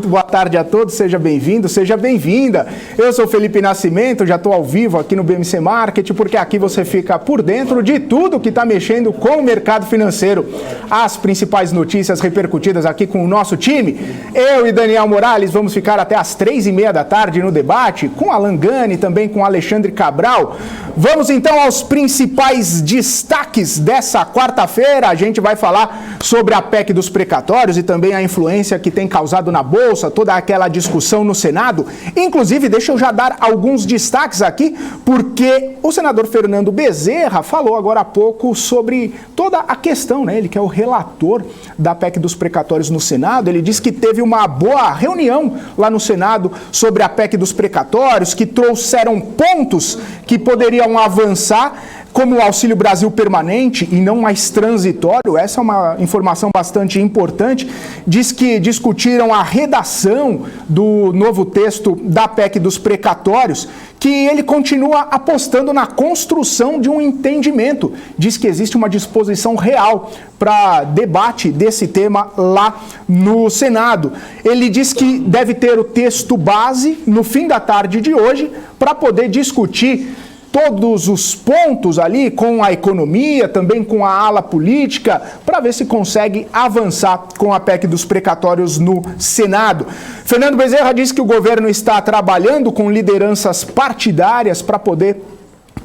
Boa tarde a todos, seja bem-vindo, seja bem-vinda. Eu sou Felipe Nascimento, já estou ao vivo aqui no BMC Market, porque aqui você fica por dentro de tudo que está mexendo com o mercado financeiro. As principais notícias repercutidas aqui com o nosso time. Eu e Daniel Morales vamos ficar até as 3h30 da tarde no debate, com Alan Gani, também com Alexandre Cabral. Vamos então aos principais destaques dessa quarta-feira. A gente vai falar sobre a PEC dos precatórios e também a influência que tem causado na Bolsa, toda aquela discussão no Senado. Inclusive, deixa eu já dar alguns destaques aqui, porque o senador Fernando Bezerra falou agora há pouco sobre toda a questão, né? Ele que é o relator da PEC dos precatórios no Senado. Ele disse que teve uma boa reunião lá no Senado sobre a PEC dos precatórios, que trouxeram pontos que poderiam avançar, como o Auxílio Brasil permanente e não mais transitório. Essa é uma informação bastante importante. Diz que discutiram a redação do novo texto da PEC dos precatórios, que ele continua apostando na construção de um entendimento. Diz que existe uma disposição real para debate desse tema lá no Senado. Ele diz que deve ter o texto base no fim da tarde de hoje para poder discutir todos os pontos ali com a economia, também com a ala política, para ver se consegue avançar com a PEC dos precatórios no Senado. Fernando Bezerra disse que o governo está trabalhando com lideranças partidárias para poder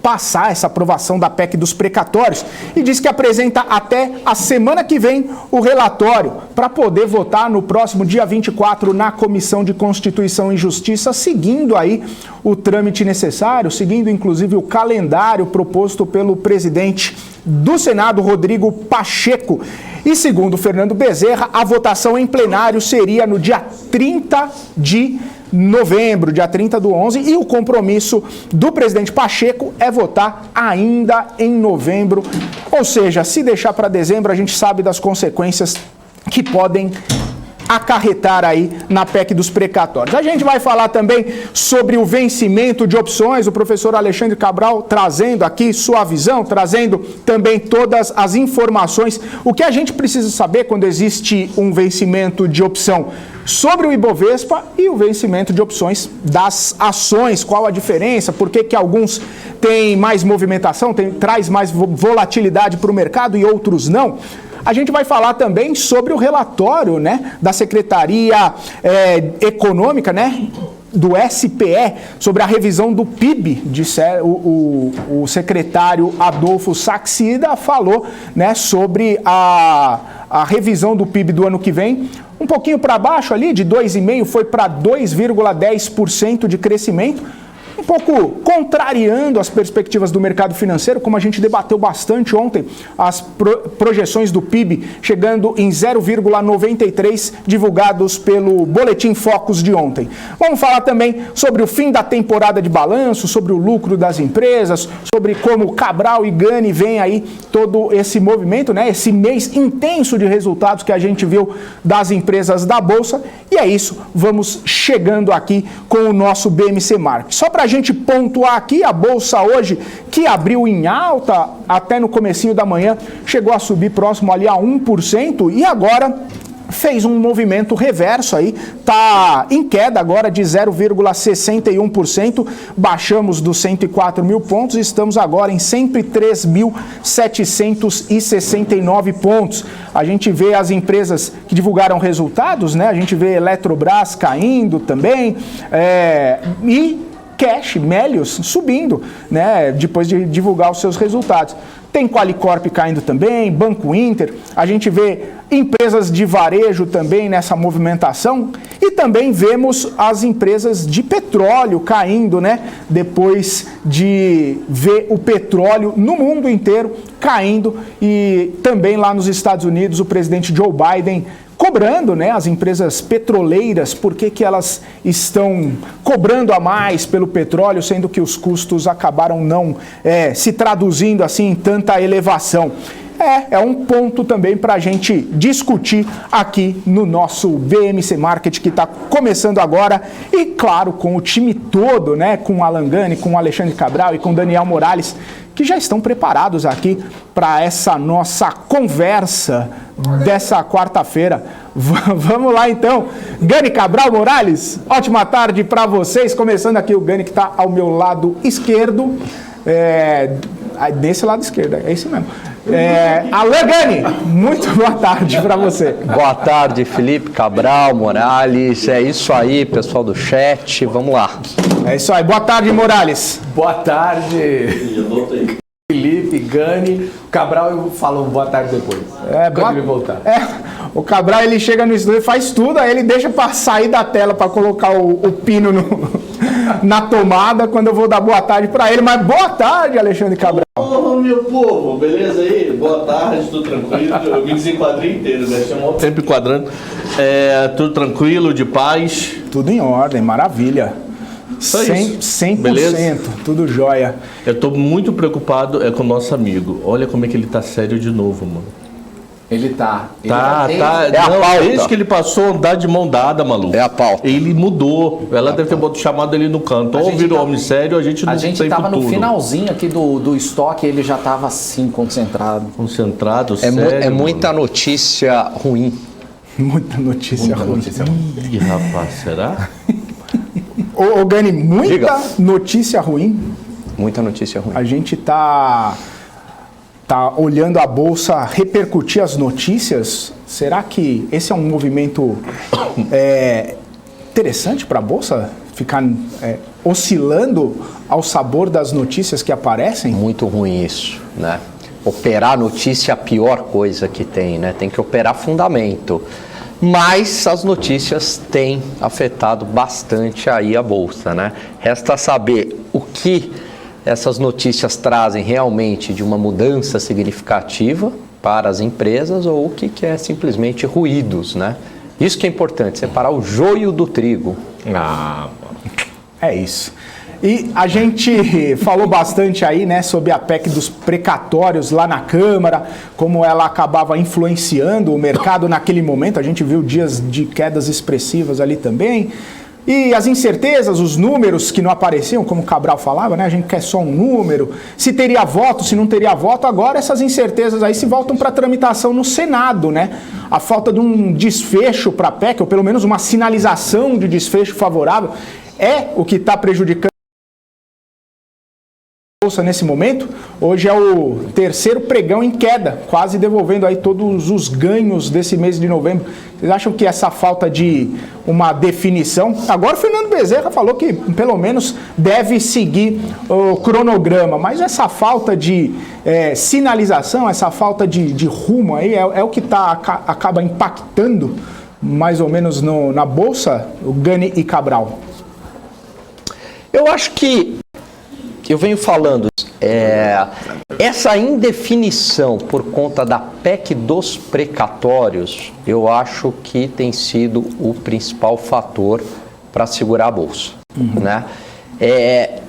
passar essa aprovação da PEC dos precatórios e diz que apresenta até a semana que vem o relatório para poder votar no próximo dia 24 na Comissão de Constituição e Justiça, seguindo aí o trâmite necessário, seguindo inclusive o calendário proposto pelo presidente do Senado, Rodrigo Pacheco. E segundo Fernando Bezerra, a votação em plenário seria no dia 30 de novembro, dia 30 do 11, e o compromisso do presidente Pacheco é votar ainda em novembro. Ou seja, se deixar para dezembro, a gente sabe das consequências que podem acarretar aí na PEC dos precatórios. A gente vai falar também sobre o vencimento de opções, o professor Alexandre Cabral trazendo aqui sua visão, trazendo também todas as informações. O que a gente precisa saber quando existe um vencimento de opção sobre o Ibovespa e o vencimento de opções das ações, qual a diferença, por que alguns têm mais movimentação, traz mais volatilidade para o mercado e outros não. A gente vai falar também sobre o relatório, né, da Secretaria Econômica, né, do SPE, sobre a revisão do PIB. O secretário Adolfo Saxida falou, né, sobre a revisão do PIB do ano que vem. Um pouquinho para baixo ali, de 2,5% foi para 2,10% de crescimento. Um pouco contrariando as perspectivas do mercado financeiro, como a gente debateu bastante ontem, as projeções do PIB chegando em 0,93 divulgados pelo Boletim Focus de ontem. Vamos falar também sobre o fim da temporada de balanço, sobre o lucro das empresas, sobre como Cabral e Gani veem aí todo esse movimento, né? Esse mês intenso de resultados que a gente viu das empresas da Bolsa. E é isso, vamos chegando aqui com o nosso BMC Market. Só para a gente pontuar aqui, a Bolsa hoje, que abriu em alta até no comecinho da manhã, chegou a subir próximo ali a 1% e agora fez um movimento reverso aí, tá em queda agora de 0,61%, baixamos dos 104 mil pontos, estamos agora em 103.769 pontos. A gente vê as empresas que divulgaram resultados, né? A gente vê Eletrobras caindo também, e Cash, Melius, subindo, né, depois de divulgar os seus resultados. Tem Qualicorp caindo também, Banco Inter, a gente vê empresas de varejo também nessa movimentação e também vemos as empresas de petróleo caindo, né, depois de ver o petróleo no mundo inteiro caindo e também lá nos Estados Unidos o presidente Joe Biden cobrando, né, as empresas petroleiras, por que elas estão cobrando a mais pelo petróleo, sendo que os custos acabaram não se traduzindo assim em tanta elevação. É um ponto também para a gente discutir aqui no nosso BMC Market, que está começando agora, e claro, com o time todo, né, com o Alan Gani, com o Alexandre Cabral e com o Daniel Morales, que já estão preparados aqui para essa nossa conversa dessa quarta-feira. Vamos lá então. Gani Cabral Morales, ótima tarde para vocês. Começando aqui o Gani que está ao meu lado esquerdo. Desse lado esquerdo, é isso mesmo. Alain Gani, muito boa tarde para você. Boa tarde, Felipe Cabral Morales. É isso aí, pessoal do chat. Vamos lá. É isso aí. Boa tarde, Morales. Boa tarde. Eu voltei. Felipe, Gani, Cabral, eu falo boa tarde depois. Quando ele voltar. O Cabral, ele chega no estúdio e faz tudo, aí ele deixa para sair da tela para colocar o pino na tomada quando eu vou dar boa tarde para ele. Mas boa tarde, Alexandre Cabral. Ô, meu povo, beleza aí? Boa tarde, tudo tranquilo? Eu me desenquadrei inteiro, né? Chamou tempo enquadrando. Tudo tranquilo, de paz? Tudo em ordem, maravilha. 100%, beleza? Tudo jóia. Eu tô muito preocupado com o nosso amigo. Olha como é que ele tá sério de novo, mano. Ele tá. É a pauta. Desde que ele passou a andar de mão dada, maluco. É a pauta. Ele mudou. Ela deve ter chamado ele no canto. Ou virou homem sério, a gente não tem futuro. A gente tava no finalzinho aqui do estoque, ele já tava assim, concentrado. Concentrado, sério. É muita notícia ruim. Muita notícia ruim. Ih, rapaz, será? Ô Gani, muita notícia ruim. Muita notícia ruim. A gente tá olhando a Bolsa repercutir as notícias. Será que esse é um movimento interessante para a Bolsa? Ficar oscilando ao sabor das notícias que aparecem? Muito ruim isso, né? Operar notícia é a pior coisa que tem, né? Tem que operar fundamento. Mas as notícias têm afetado bastante aí a Bolsa, né? Resta saber o que essas notícias trazem realmente de uma mudança significativa para as empresas ou o que é simplesmente ruídos, né? Isso que é importante, separar o joio do trigo. É isso. E a gente falou bastante aí, né, sobre a PEC dos precatórios lá na Câmara, como ela acabava influenciando o mercado naquele momento. A gente viu dias de quedas expressivas ali também. E as incertezas, os números que não apareciam, como o Cabral falava, né? A gente quer só um número, se teria voto, se não teria voto. Agora essas incertezas aí se voltam para tramitação no Senado, né? A falta de um desfecho para a PEC, ou pelo menos uma sinalização de desfecho favorável, é o que está prejudicando a Bolsa nesse momento. Hoje é o terceiro pregão em queda, quase devolvendo aí todos os ganhos desse mês de novembro. Vocês acham que essa falta de uma definição... Agora o Fernando Bezerra falou que pelo menos deve seguir o cronograma, mas essa falta de sinalização, essa falta de rumo aí é o que acaba impactando mais ou menos na Bolsa, o Gani e Cabral? Eu acho que eu venho falando, essa indefinição por conta da PEC dos precatórios, eu acho que tem sido o principal fator para segurar a Bolsa, né?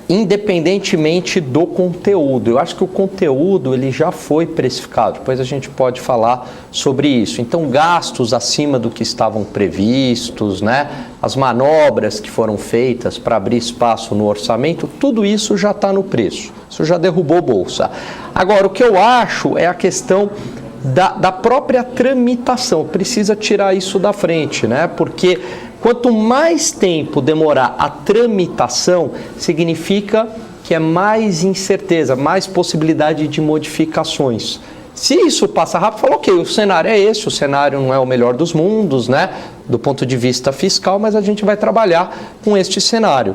Independentemente do conteúdo, eu acho que o conteúdo ele já foi precificado, depois a gente pode falar sobre isso. Então, gastos acima do que estavam previstos, né? As manobras que foram feitas para abrir espaço no orçamento, tudo isso já está no preço, isso já derrubou Bolsa. Agora, o que eu acho é a questão da própria tramitação, precisa tirar isso da frente, né? Porque quanto mais tempo demorar a tramitação, significa que é mais incerteza, mais possibilidade de modificações. Se isso passa rápido, fala, ok, o cenário é esse, o cenário não é o melhor dos mundos, né? Do ponto de vista fiscal, mas a gente vai trabalhar com este cenário.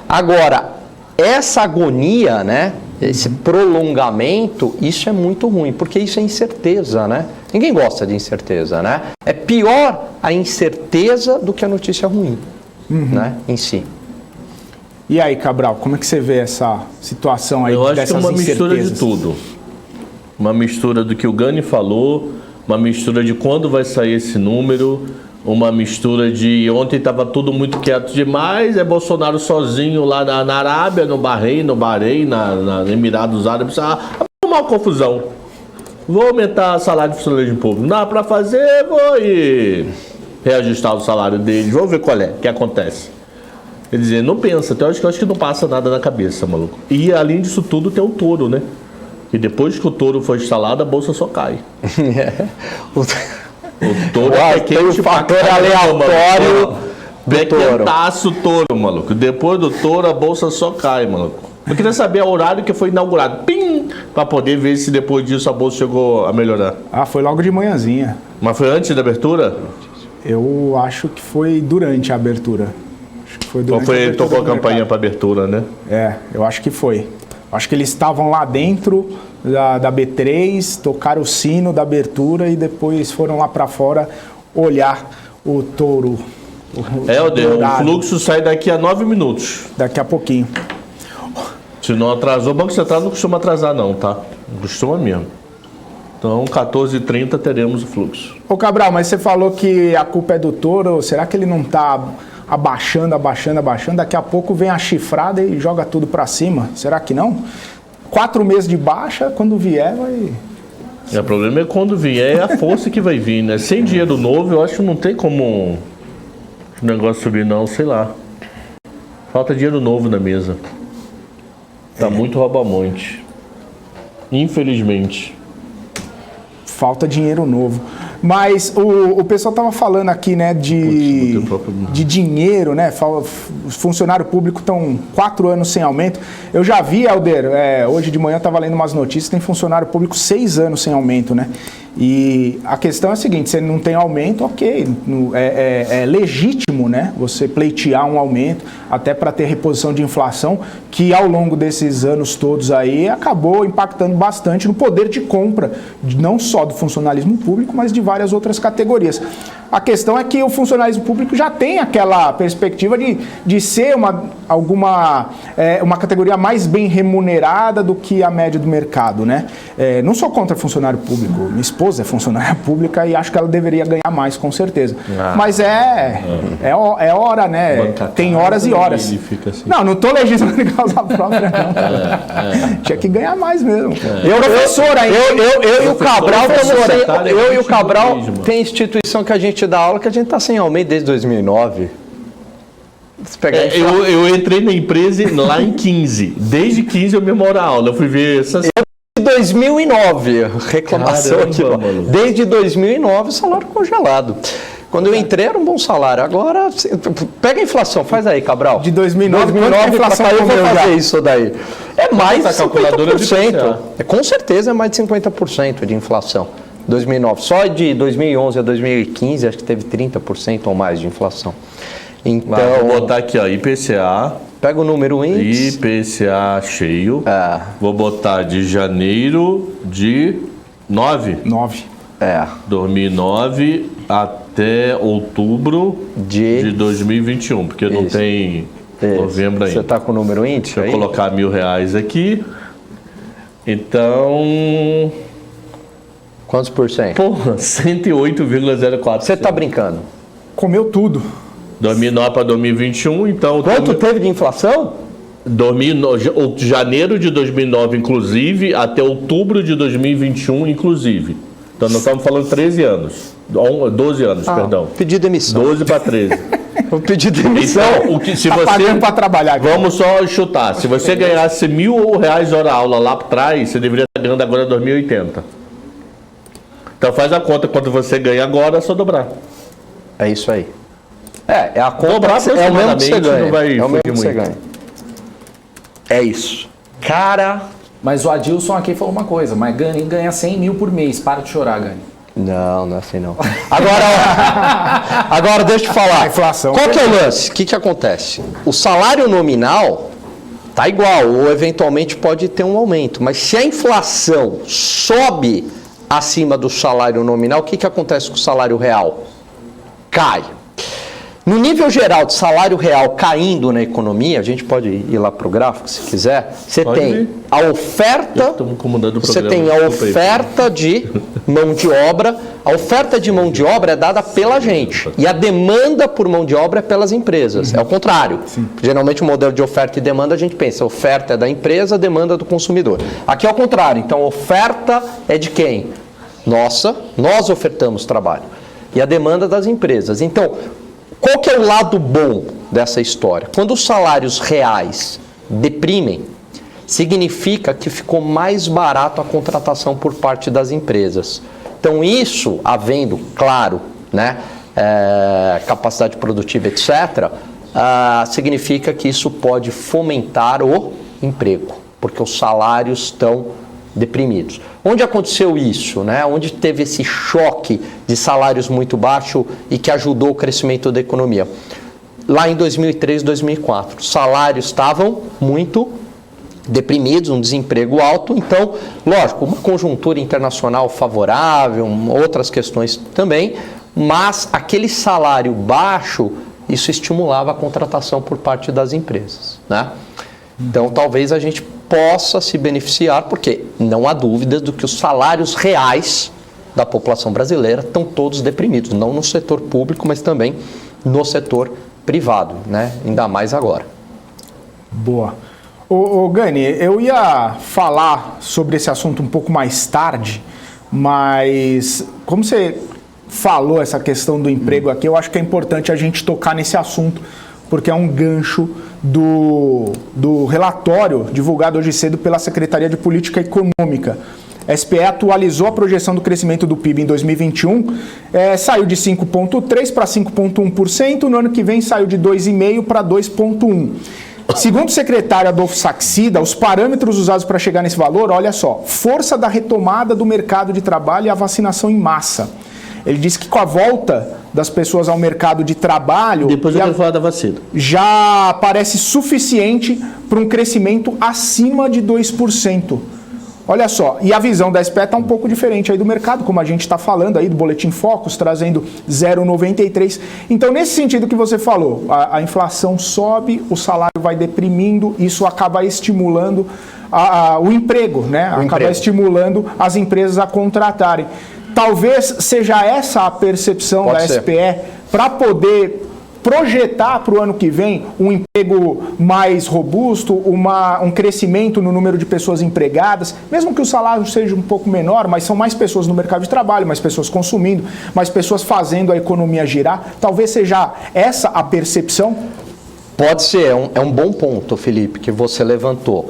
Agora, essa agonia, né? Esse prolongamento, isso é muito ruim, porque isso é incerteza, né? Ninguém gosta de incerteza, né? É pior a incerteza do que a notícia ruim, né? Em si. E aí, Cabral, como é que você vê essa situação aí dessas incertezas? Eu acho que é uma mistura de tudo. Uma mistura do que o Gani falou, uma mistura de quando vai sair esse número, uma mistura de ontem estava tudo muito quieto demais, é Bolsonaro sozinho lá na Arábia, no Bahrein, na Emirados Árabes, uma confusão. Vou aumentar o salário do funcionário público. Não dá para fazer, vou reajustar o salário deles, vou ver qual é, o que acontece. Quer dizer, não pensa, eu acho que não passa nada na cabeça, maluco. E além disso tudo tem o touro, né? E depois que o touro foi instalado, a bolsa só cai. O touro Tem o fator aleatório do touro. Pequentaço touro, maluco. Depois do touro, a bolsa só cai, maluco. Eu queria saber o horário que foi inaugurado. Pim! Pra poder ver se depois disso a bolsa chegou a melhorar. Ah, foi logo de manhãzinha. Mas foi antes da abertura? Eu acho que foi durante a abertura. Acho que foi Ou durante foi abertura tocou a do campanha mercado. pra abertura, né? É, eu acho que foi. Acho que eles estavam lá dentro da B3, tocaram o sino da abertura e depois foram lá para fora olhar o touro. Helder, o dourado. fluxo sai daqui a 9 minutos. Daqui a pouquinho. Se não atrasou, o Banco Central não costuma atrasar não, tá? Não costuma mesmo. Então, 14h30 teremos o fluxo. Ô Cabral, mas você falou que a culpa é do touro. Será que ele não está abaixando? Daqui a pouco vem a chifrada e joga tudo para cima. Será que não? 4 meses de baixa, quando vier vai... O problema é quando vier, é a força que vai vir, né? Sem dinheiro novo, eu acho que não tem como o negócio subir não, sei lá. Falta dinheiro novo na mesa. Tá muito rouba-monte. Infelizmente. Falta dinheiro novo. Mas o pessoal estava falando aqui, né, de dinheiro, né? Funcionário público estão 4 anos sem aumento. Eu já vi, Helder, hoje de manhã eu estava lendo umas notícias, tem funcionário público 6 anos sem aumento, né? E a questão é a seguinte, se ele não tem aumento, ok, é legítimo, né? Você pleitear um aumento, até para ter reposição de inflação, que ao longo desses anos todos aí acabou impactando bastante no poder de compra, não só do funcionalismo público, mas de várias outras categorias. A questão é que o funcionalismo público já tem aquela perspectiva de ser uma categoria mais bem remunerada do que a média do mercado, né? Não sou contra funcionário público, minha esposa é funcionária pública e acho que ela deveria ganhar mais, com certeza. Mas é hora, né? Tem horas e horas. Ele fica assim. Não tô legislando em causa própria, não. Tinha que ganhar mais mesmo. Professora ainda. Eu e o Cabral professora, eu e o Cabral mesmo. tem instituição que a gente dá aula que a gente tá sem aumento desde 2009. Se pegar Eu entrei na empresa lá em 15. Desde 15 eu memoro a aula. Eu fui ver essas... de 2009, reclamação Caramba, aqui, ó. mano. Desde 2009 salário congelado. Quando eu entrei era um bom salário. Agora, pega a inflação, faz aí, Cabral. De 2009, quanto que a inflação pra cá, eu vou comeu fazer já? isso daí. É mais de Essa calculadora de 50%. Com certeza é mais de 50% de inflação. 2009. Só de 2011 a 2015, acho que teve 30% ou mais de inflação. Então, Vou botar aqui, ó, IPCA. pega o número índice. IPCA cheio. Vou botar de janeiro de 9. 2009 até outubro de 2021, porque não tem novembro ainda. Você está com o número índice Deixa eu aí? colocar R$1.000 aqui. Então, Quantos por cento? porra, 108,04%. Você está brincando? Comeu tudo. 2009 para 2021, então... Quanto teve de inflação? Janeiro de 2009, inclusive, até outubro de 2021, inclusive. Então, nós estamos falando 13 anos. 12 anos, perdão. Pedi demissão. 12 para 13. Vou pedir demissão. Então, se Tá você... pagando para trabalhar. Vamos só chutar. Se você ganhasse R$1.000 hora aula lá para trás, você deveria estar ganhando agora 2.080. Então, faz a conta quanto você ganha agora, é só dobrar. É isso aí. É a conta. Dobrar É o mesmo que você aproximadamente, ganha. não vai É o mesmo fugir que você muito. ganha. É isso. Cara... Mas o Adilson aqui falou uma coisa, mas Gani ganha 100 mil por mês. Para de chorar, Gani. Não é assim não. Agora deixa eu te falar. A inflação. Qual que é o lance? O que acontece? O salário nominal tá igual, ou eventualmente pode ter um aumento. Mas se a inflação sobe acima do salário nominal, o que acontece com o salário real? Cai. No nível geral de salário real caindo na economia, a gente pode ir lá para o gráfico se quiser, você Pode tem ir. a oferta, Estamos comandando o você programa. tem a Desculpa aí. oferta de mão de obra. A oferta de mão de obra é dada pela gente e a demanda por mão de obra é pelas empresas. É o contrário. Geralmente o modelo de oferta e demanda a gente pensa, a oferta é da empresa, a demanda é do consumidor. Aqui é o contrário. Então a oferta é de quem? Nossa, nós ofertamos trabalho. E a demanda das empresas. Então, qual que é o lado bom dessa história? Quando os salários reais deprimem, significa que ficou mais barato a contratação por parte das empresas. Então isso, havendo, claro, né, capacidade produtiva, etc., significa que isso pode fomentar o emprego, porque os salários estão deprimidos. Onde aconteceu isso, né? Onde teve esse choque de salários muito baixos e que ajudou o crescimento da economia? Lá em 2003, 2004, os salários estavam muito deprimidos, um desemprego alto, então, lógico, uma conjuntura internacional favorável, outras questões também, mas aquele salário baixo, isso estimulava a contratação por parte das empresas, né? Então, talvez a gente possa se beneficiar, porque não há dúvida do que os salários reais da população brasileira estão todos deprimidos, não no setor público, mas também no setor privado, né? Ainda mais agora. Boa. Ô Gani, eu ia falar sobre esse assunto um pouco mais tarde, mas como você falou essa questão do emprego aqui, eu acho que é importante a gente tocar nesse assunto, porque é um gancho do relatório divulgado hoje cedo pela Secretaria de Política Econômica. A SPE atualizou a projeção do crescimento do PIB em 2021, saiu de 5,3% para 5,1%, no ano que vem saiu de 2,5% para 2,1%. Segundo o secretário Adolfo Saxida, os parâmetros usados para chegar nesse valor, olha só, força da retomada do mercado de trabalho e a vacinação em massa. Ele disse que com a volta das pessoas ao mercado de trabalho... Depois eu quero falar da vacina. Já parece suficiente para um crescimento acima de 2%. Olha só, e a visão da SPE está um pouco diferente aí do mercado, como a gente está falando aí do Boletim Focus, trazendo 0,93. Então, nesse sentido que você falou, a inflação sobe, o salário vai deprimindo, isso acaba estimulando o emprego, né? Acaba estimulando as empresas a contratarem. Talvez seja essa a percepção da SPE para poder projetar para o ano que vem um emprego mais robusto, um crescimento no número de pessoas empregadas, mesmo que o salário seja um pouco menor, mas são mais pessoas no mercado de trabalho, mais pessoas consumindo, mais pessoas fazendo a economia girar. Talvez seja essa a percepção? Pode ser, é um bom ponto, Felipe, que você levantou.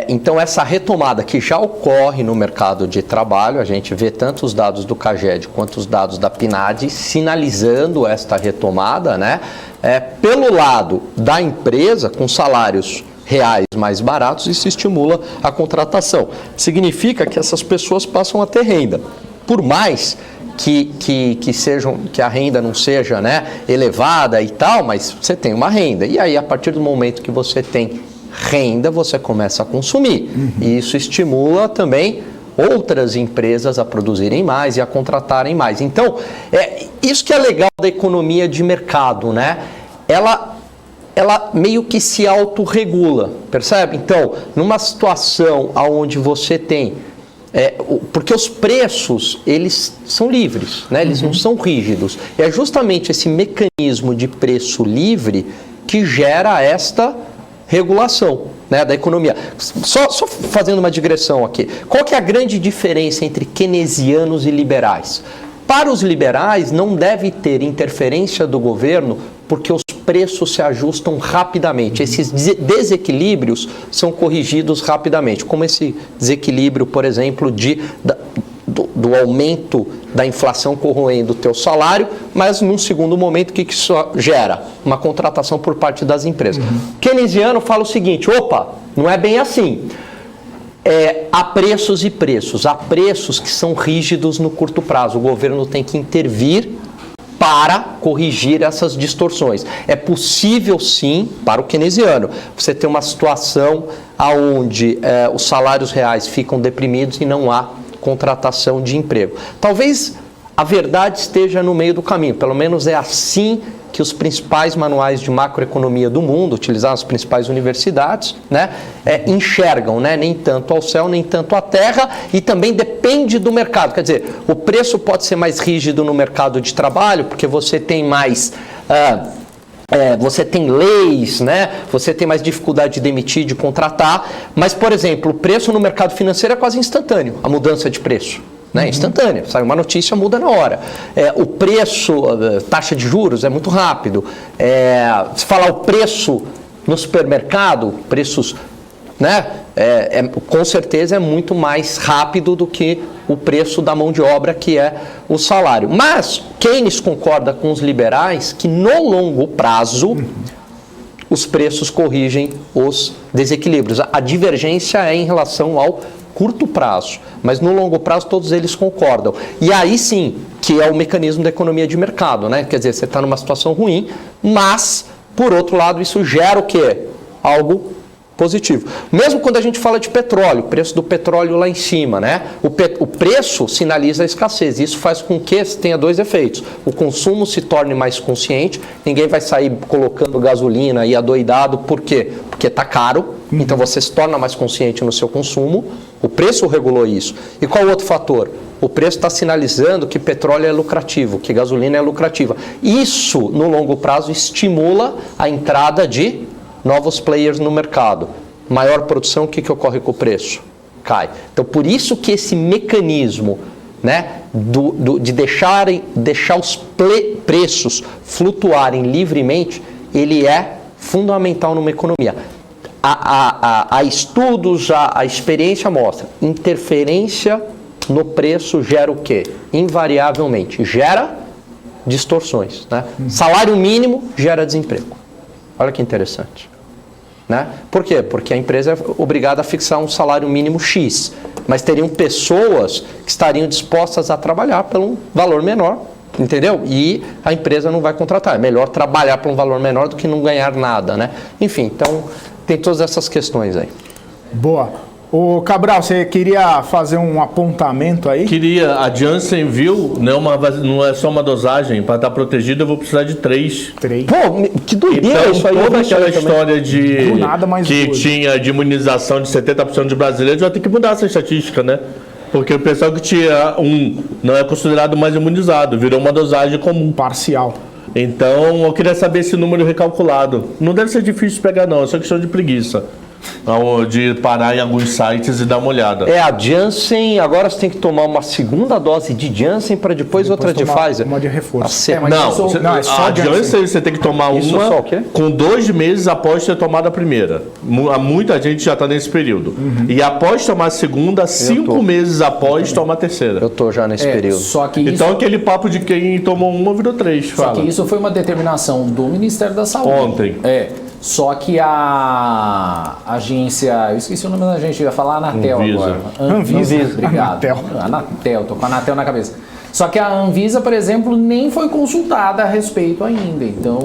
Então, essa retomada que já ocorre no mercado de trabalho, a gente vê tanto os dados do CAGED quanto os dados da PNAD sinalizando esta retomada, né? Pelo lado da empresa, com salários reais mais baratos, isso estimula a contratação. Significa que essas pessoas passam a ter renda. Por mais que a renda não seja, né, elevada e tal, mas você tem uma renda. E aí, a partir do momento que você tem renda, você começa a consumir. E isso estimula também outras empresas a produzirem mais e a contratarem mais. Então, isso que é legal da economia de mercado, né? Ela meio que se autorregula, percebe? Então, numa situação onde você tem... porque os preços, eles são livres, né? Eles não são rígidos. É justamente esse mecanismo de preço livre que gera esta regulação, né, da economia. Só fazendo uma digressão aqui. Qual que é a grande diferença entre keynesianos e liberais? Para os liberais, não deve ter interferência do governo porque os preços se ajustam rapidamente. Esses desequilíbrios são corrigidos rapidamente, como esse desequilíbrio, por exemplo, do aumento da inflação corroendo o teu salário, mas num segundo momento, o que isso gera? Uma contratação por parte das empresas. O keynesiano fala o seguinte, opa, não é bem assim. Há preços e preços. Há preços que são rígidos no curto prazo. O governo tem que intervir para corrigir essas distorções. É possível, sim, para o keynesiano, você ter uma situação onde os salários reais ficam deprimidos e não há contratação de emprego. Talvez a verdade esteja no meio do caminho, pelo menos é assim que os principais manuais de macroeconomia do mundo, utilizados as principais universidades, né, enxergam, né, nem tanto ao céu, nem tanto à terra, e também depende do mercado. Quer dizer, o preço pode ser mais rígido no mercado de trabalho, porque você tem mais... você tem leis, né? Você tem mais dificuldade de demitir, de contratar, mas, por exemplo, o preço no mercado financeiro é quase instantâneo, a mudança de preço. Né? Instantânea, sai uma notícia, muda na hora. O preço, taxa de juros é muito rápido. Se falar o preço no supermercado, preços, né, com certeza é muito mais rápido do que o preço da mão de obra, que é o salário. Mas Keynes concorda com os liberais que no longo prazo os preços corrigem os desequilíbrios. A divergência é em relação ao curto prazo, mas no longo prazo todos eles concordam. E aí sim, que é o mecanismo da economia de mercado, né? Quer dizer, você está numa situação ruim, mas, por outro lado, isso gera o quê? Algo positivo. Mesmo quando a gente fala de petróleo, o preço do petróleo lá em cima, né? O preço sinaliza a escassez. Isso faz com que tenha dois efeitos. O consumo se torne mais consciente, ninguém vai sair colocando gasolina e adoidado. Por quê? Porque está caro, então você se torna mais consciente no seu consumo. O preço regulou isso. E qual outro fator? O preço está sinalizando que petróleo é lucrativo, que gasolina é lucrativa. Isso, no longo prazo, estimula a entrada de novos players no mercado. Maior produção, o que ocorre com o preço? Cai. Então, por isso que esse mecanismo, né, de deixar os preços flutuarem livremente, ele é fundamental numa economia. Há estudos, a experiência mostra, interferência no preço gera o quê? Invariavelmente, gera distorções, né? Salário mínimo gera desemprego. Olha que interessante. Né? Por quê? Porque a empresa é obrigada a fixar um salário mínimo X, mas teriam pessoas que estariam dispostas a trabalhar por um valor menor, entendeu? E a empresa não vai contratar. É melhor trabalhar por um valor menor do que não ganhar nada, né? Enfim, então tem todas essas questões aí. Boa. Ô Cabral, você queria fazer um apontamento aí? Queria. A Janssen viu, não é só uma dosagem. Para estar protegido, eu vou precisar de 3. 3. Pô, que doideira Então, isso aí. toda aquela história Do nada, mais que duas. tinha de imunização de 70% de brasileiros, vai ter que mudar essa estatística, né? Porque o pessoal que tinha não é considerado mais imunizado, virou uma dosagem comum. Parcial. Então, eu queria saber esse número recalculado. Não deve ser difícil de pegar, não. É só questão de preguiça. De parar em alguns sites e dar uma olhada. A Janssen, agora você tem que tomar uma segunda dose de Janssen para depois outra de Pfizer. Uma de reforço. Mas não, é só a Janssen você tem que tomar Isso uma só o quê? com 2 meses após ter tomado a primeira. Muita gente já está nesse período. E após tomar a segunda, 5 meses após tomar a terceira. Eu tô já nesse período. Só que Então isso, aquele papo de quem tomou uma virou 3. só que isso foi uma determinação do Ministério da Saúde. Ontem. Só que a agência, eu esqueci o nome da agência, eu ia falar Anatel Anvisa. agora. Anvisa. Obrigado. Anatel, tô com a Anatel na cabeça. Só que a Anvisa, por exemplo, nem foi consultada a respeito ainda. Então,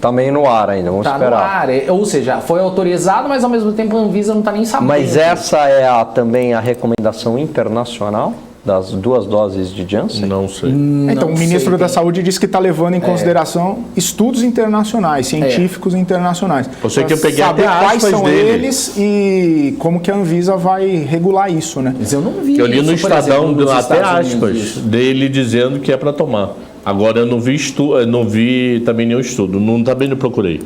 Tá meio no ar ainda, vamos tá esperar. no ar. Ou seja, foi autorizado, mas ao mesmo tempo a Anvisa não tá nem sabendo. Mas essa é também a recomendação internacional das 2 doses de Janssen? Não sei. Então, Não o ministro sei, da Saúde disse que está levando em consideração estudos internacionais, científicos internacionais. Eu sei que eu peguei saber até quais aspas são dele. eles e como que a Anvisa vai regular isso, né? Mas eu não vi Eu li no isso, por Estadão, exemplo, nos até Estados aspas, Unidos. dele dizendo que é para tomar. Agora eu não vi também nenhum estudo, também não procurei.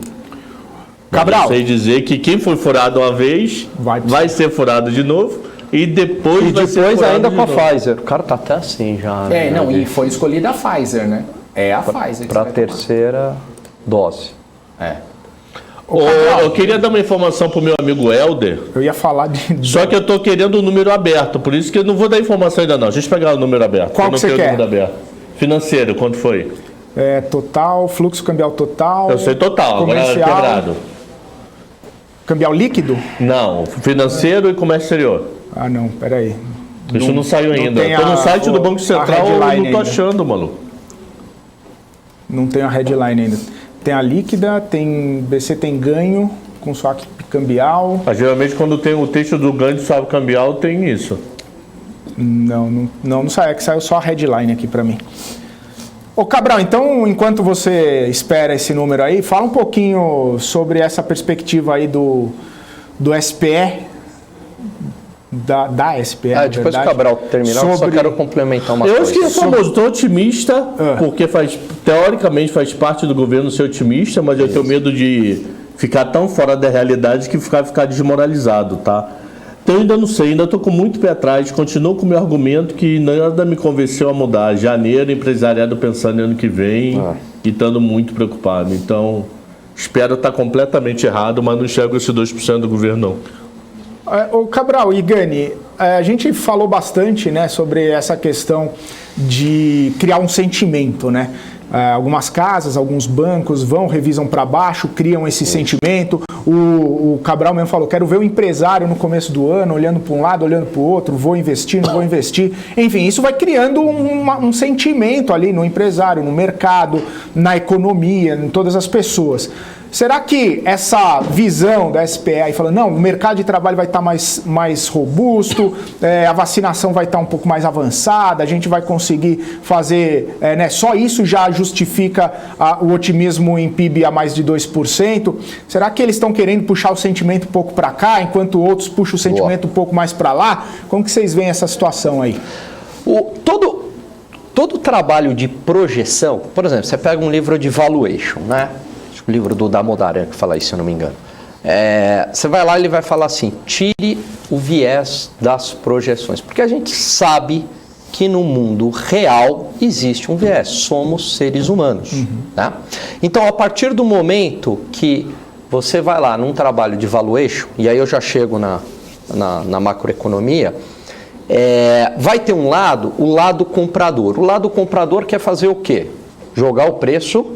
Cabral. Eu sei dizer que quem foi furado uma vez vai ser furado de novo e depois vai ser depois furado ainda de com a novo. Pfizer. O cara tá até assim já. né? E foi escolhida a Pfizer, né? É a Pfizer. Para a que você vai terceira dose. tomar. Eu queria dar uma informação pro meu amigo Helder, Eu ia falar de... só que eu tô querendo o número aberto, por isso que eu não vou dar informação ainda não. Deixa eu pegar o número aberto. Qual eu não que você tenho quer? o número aberto. Financeiro, quanto foi? total, fluxo cambial total... Eu sei total, agora é comercial, quebrado. Cambial líquido? Não, financeiro e comércio exterior. Ah, não, peraí. Isso não saiu ainda. tem Tô no site do Banco a Central, eu headline não tô ainda. achando, maluco. Não tem a headline ainda. Tem a líquida, tem BC tem ganho com swap cambial. Mas, geralmente quando tem o texto do ganho do saldo cambial tem isso. Não saiu, é que saiu só a headline aqui para mim. Ô Cabral, então, enquanto você espera esse número aí, fala um pouquinho sobre essa perspectiva aí do SPE, da SPE, na Depois que o verdade, Cabral terminar, eu só sobre- quero complementar uma Eu coisa. acho que é famoso, estou otimista, porque teoricamente faz parte do governo ser otimista, mas eu tenho medo de ficar tão fora da realidade que ficar desmoralizado, tá? Então ainda não sei, ainda estou com muito pé atrás, continuo com o meu argumento que nada me convenceu a mudar. Janeiro, empresariado pensando em ano que vem e estando muito preocupado. Então, espero estar completamente errado, mas não enxergo esse 2% do governo, não. Ô Cabral e Gani, a gente falou bastante, né, sobre essa questão de criar um sentimento, né? Algumas casas, alguns bancos revisam para baixo, criam esse sentimento. O Cabral mesmo falou, quero ver o empresário no começo do ano, olhando para um lado, olhando para o outro, vou investir, não vou investir. Enfim, isso vai criando um sentimento ali no empresário, no mercado, na economia, em todas as pessoas. Será que essa visão da SPE aí falando, não, o mercado de trabalho vai estar mais robusto, a vacinação vai estar um pouco mais avançada, a gente vai conseguir fazer, né, só isso já justifica o otimismo em PIB a mais de 2%? Será que eles estão querendo puxar o sentimento um pouco para cá, enquanto outros puxam o sentimento um pouco mais para lá? Como que vocês veem essa situação aí? Todo trabalho de projeção, por exemplo, você pega um livro de valuation, né? O livro do Damodaran que fala isso, se eu não me engano. Você vai lá e ele vai falar assim, tire o viés das projeções, porque a gente sabe que no mundo real existe um viés, somos seres humanos. Tá? Então, a partir do momento que você vai lá num trabalho de valuation, e aí eu já chego na macroeconomia, vai ter o lado comprador. O lado comprador quer fazer o quê? Jogar o preço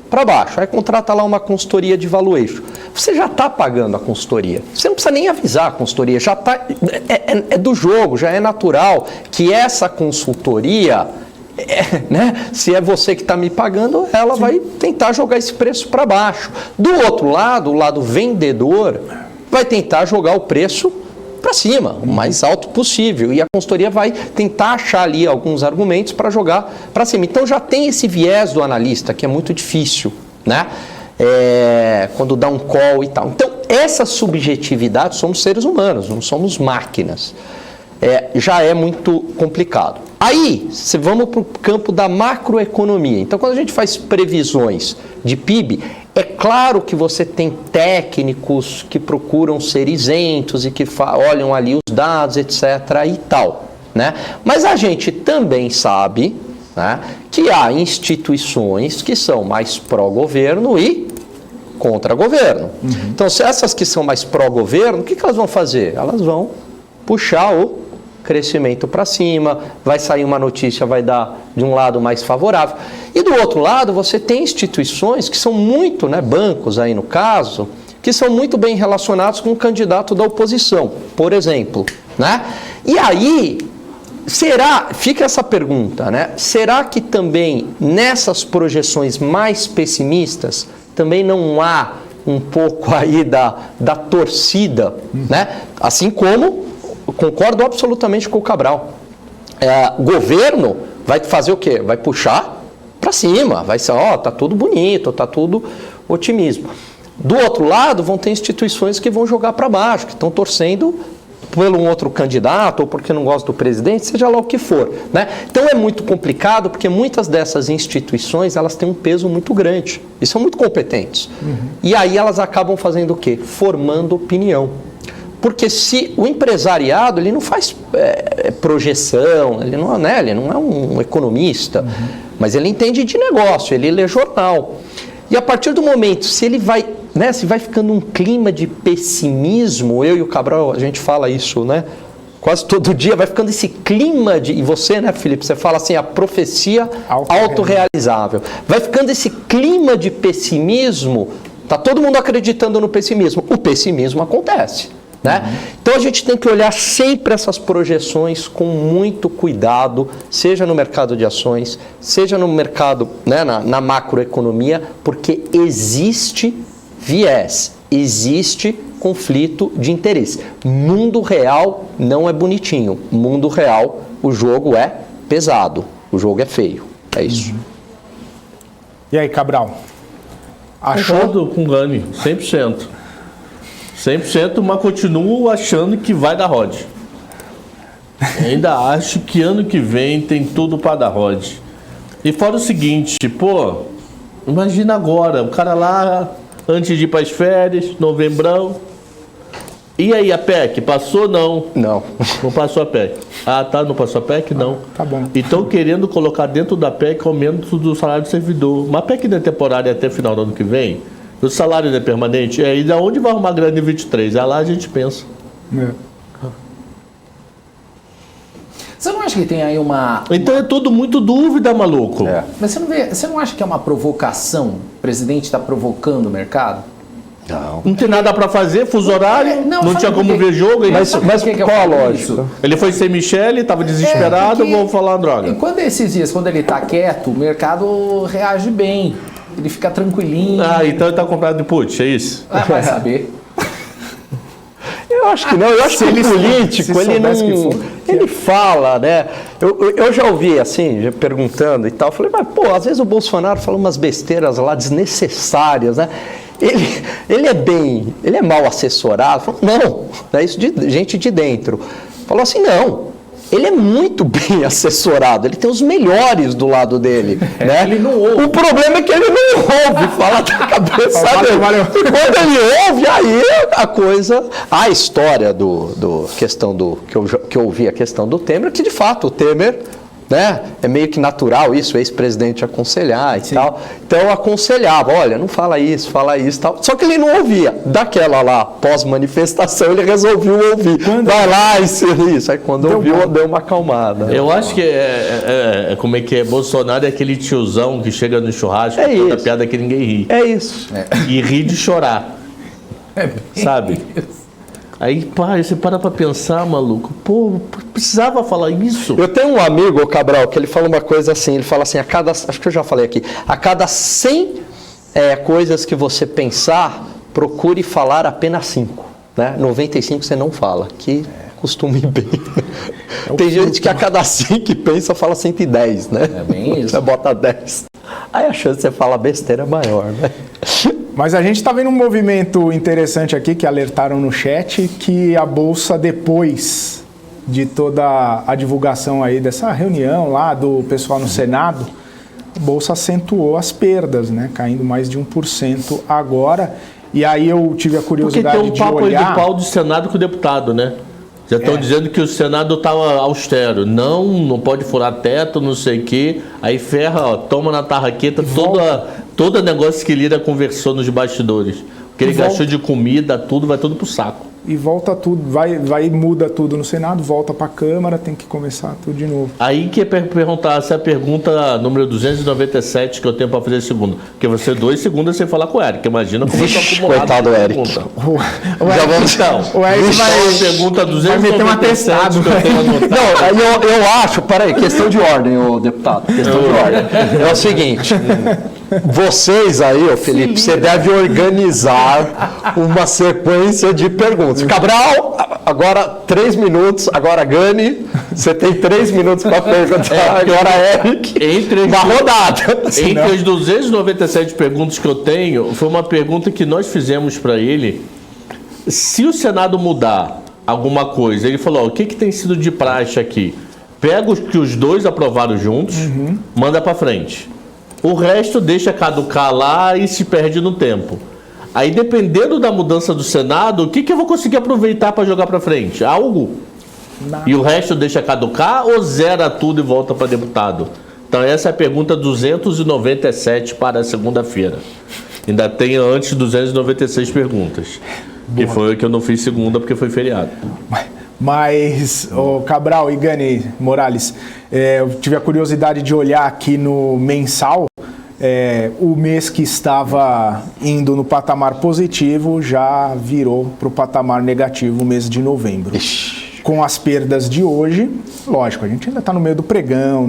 para baixo. Aí contrata lá uma consultoria de valuation. Você já está pagando a consultoria. Você não precisa nem avisar a consultoria. Já tá, é do jogo, já é natural que essa consultoria, né, se é você que está me pagando, ela vai tentar jogar esse preço para baixo. Do outro lado, o lado vendedor vai tentar jogar o preço para cima, o mais alto possível. E a consultoria vai tentar achar ali alguns argumentos para jogar para cima. Então já tem esse viés do analista, que é muito difícil, né? Quando dá um call e tal. Então, essa subjetividade, somos seres humanos, não somos máquinas. Já é muito complicado. Aí, vamos para o campo da macroeconomia. Então, quando a gente faz previsões de PIB, é claro que você tem técnicos que procuram ser isentos e que olham ali os dados, etc. e tal, né? Mas a gente também sabe, né, que há instituições que são mais pró-governo e contra-governo. Então, se essas que são mais pró-governo, o que elas vão fazer? Elas vão puxar o crescimento para cima, vai sair uma notícia, vai dar de um lado mais favorável. E do outro lado, você tem instituições que são muito, né, bancos aí no caso, que são muito bem relacionados com o candidato da oposição, por exemplo, né? E aí, fica essa pergunta, né? Será que também nessas projeções mais pessimistas, também não há um pouco aí da torcida, né? Assim como concordo absolutamente com o Cabral. O governo vai fazer o quê? Vai puxar para cima, vai ser, tá tudo bonito, tá tudo otimismo. Do outro lado, vão ter instituições que vão jogar para baixo, que estão torcendo pelo um outro candidato ou porque não gosta do presidente, seja lá o que for, né? Então é muito complicado porque muitas dessas instituições, elas têm um peso muito grande e são muito competentes. E aí elas acabam fazendo o quê? Formando opinião. Porque se o empresariado, ele não faz projeção, ele não é um economista, mas ele entende de negócio, ele lê jornal. E a partir do momento, se ele vai, né, se vai ficando um clima de pessimismo, eu e o Cabral, a gente fala isso, né, quase todo dia, vai ficando esse clima de... E você, né, Felipe, você fala assim, a profecia autorrealizável. Vai ficando esse clima de pessimismo, tá todo mundo acreditando no pessimismo. O pessimismo acontece. Né? Então a gente tem que olhar sempre essas projeções com muito cuidado, seja no mercado de ações, seja no mercado, né, na macroeconomia, porque existe viés, existe conflito de interesse. Mundo real não é bonitinho, mundo real o jogo é pesado, o jogo é feio, é isso. E aí, Cabral? Achou? Concordo com o Gani, 100%. 100%, mas continuo achando que vai dar ROD. Ainda acho que ano que vem tem tudo para dar ROD. E fora o seguinte, imagina agora, o cara lá, antes de ir para as férias, novembrão. E aí, a PEC, passou? Não. Não passou a PEC. Não passou a PEC? Não. Tá bom. E estão querendo colocar dentro da PEC o aumento do salário do servidor. Mas a PEC não é temporária até o final do ano que vem? O salário não é permanente? E da onde vai arrumar grana em 23? Lá a gente pensa. Você não acha que tem aí uma... Então é tudo muito dúvida, maluco. Mas você não acha que é uma provocação? O presidente está provocando o mercado? Não tem nada pra fazer, fuso horário, não tinha como ver jogo. Mas qual a lógica? Ele foi sem Michele, tava desesperado, vou falar droga. E quando esses dias, quando ele tá quieto, o mercado reage bem. Ele fica tranquilinho. Então ele tá comprado de put, é isso? Vai saber. Eu acho que não, eu acho que o político, ele não... Ele fala, né? Eu já ouvi assim, já perguntando e tal, falei, mas pô, às vezes o Bolsonaro fala umas besteiras lá desnecessárias, né? Ele é mal assessorado? Falou, não, é isso de gente de dentro. Falou assim, não, ele é muito bem assessorado, ele tem os melhores do lado dele. Né? Ele não ouve. O problema é que ele não ouve, fala da cabeça dele. E quando ele ouve, aí a coisa... A história que eu ouvi, a questão do Temer, que de fato o Temer... Né? É meio que natural isso, o ex-presidente aconselhar e tal. Então eu aconselhava, olha, não fala isso, tal. Só que ele não ouvia. Daquela lá, pós-manifestação, ele resolveu ouvir. Vai lá, ensina isso. Aí quando ouviu, deu uma acalmada. Eu acho que como é que é? Bolsonaro é aquele tiozão que chega no churrasco com toda piada que ninguém ri. É isso. E ri de chorar. Sabe? Aí, pá, você para pra pensar, maluco. Pô, precisava falar isso. Eu tenho um amigo, o Cabral, que ele fala uma coisa assim, ele fala assim, acho que eu já falei aqui, a cada 100 coisas que você pensar, procure falar apenas 5. Né? 95 você não fala, que costuma ir bem. Tem gente que a cada 5 que pensa, fala 110, né? É bem isso. Você bota 10. Aí a chance de você falar besteira é maior, né? Mas a gente está vendo um movimento interessante aqui, que alertaram no chat, que a Bolsa, depois de toda a divulgação aí dessa reunião lá do pessoal no Senado, a Bolsa acentuou as perdas, né? Caindo mais de 1% agora. E aí eu tive a curiosidade de olhar... Porque tem um papo aí do pau do Senado com o deputado, né? Já estão dizendo que o Senado estava austero. Não pode furar teto, não sei o quê. Aí ferra, ó, toma na tarraqueta todo negócio que Lira conversou nos bastidores. Porque ele gastou de comida, vai tudo pro saco. E volta tudo, muda tudo no Senado, volta para a Câmara, tem que começar tudo de novo. Aí que é perguntar, essa é a pergunta número 297 que eu tenho para fazer segundo. Porque você 2 segundos sem falar com o Eric. Imagina como eu tô acumulado. Coitado do Eric. Já vamos então. O Eric vai pergunta 297 vai meter um atestado. que eu tenho anotado. Não, eu acho, peraí, questão de ordem, ô deputado, questão de ordem. É o seguinte, vocês aí, ô Felipe, você deve organizar uma sequência de perguntas. Cabral, agora 3 minutos, agora Gani, você tem 3 minutos para perguntar, agora Eric, na rodada. Entre as 297 perguntas que eu tenho, foi uma pergunta que nós fizemos para ele. Se o Senado mudar alguma coisa, ele falou, o que tem sido de praxe aqui? Pega os que os dois aprovaram juntos, manda para frente. O resto deixa caducar lá e se perde no tempo. Aí, dependendo da mudança do Senado, o que eu vou conseguir aproveitar para jogar para frente? Algo? E o resto deixa caducar ou zera tudo e volta para deputado? Então, essa é a pergunta 297 para segunda-feira. Ainda tem antes 296 perguntas. Que foi o que eu não fiz segunda porque foi feriado. Mas, Cabral e Gani Morales, eu tive a curiosidade de olhar aqui no mensal. O mês que estava indo no patamar positivo já virou para o patamar negativo o mês de novembro. Com as perdas de hoje, lógico, a gente ainda está no meio do pregão,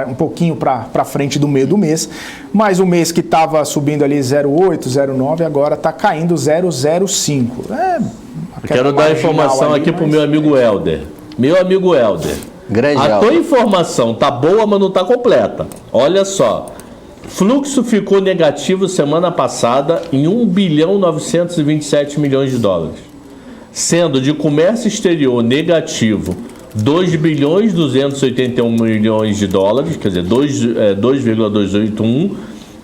um pouquinho para frente do meio do mês, mas o mês que estava subindo ali 0,8, 0,9, agora está caindo 0,05. Quero dar informação aqui para o meu amigo Helder. Meu amigo Helder, a tua informação tá boa, mas não tá completa. Olha só. Fluxo ficou negativo semana passada em 1 bilhão 927 milhões de dólares, sendo de comércio exterior negativo 2 bilhões 281 milhões de dólares, quer dizer, 2,281,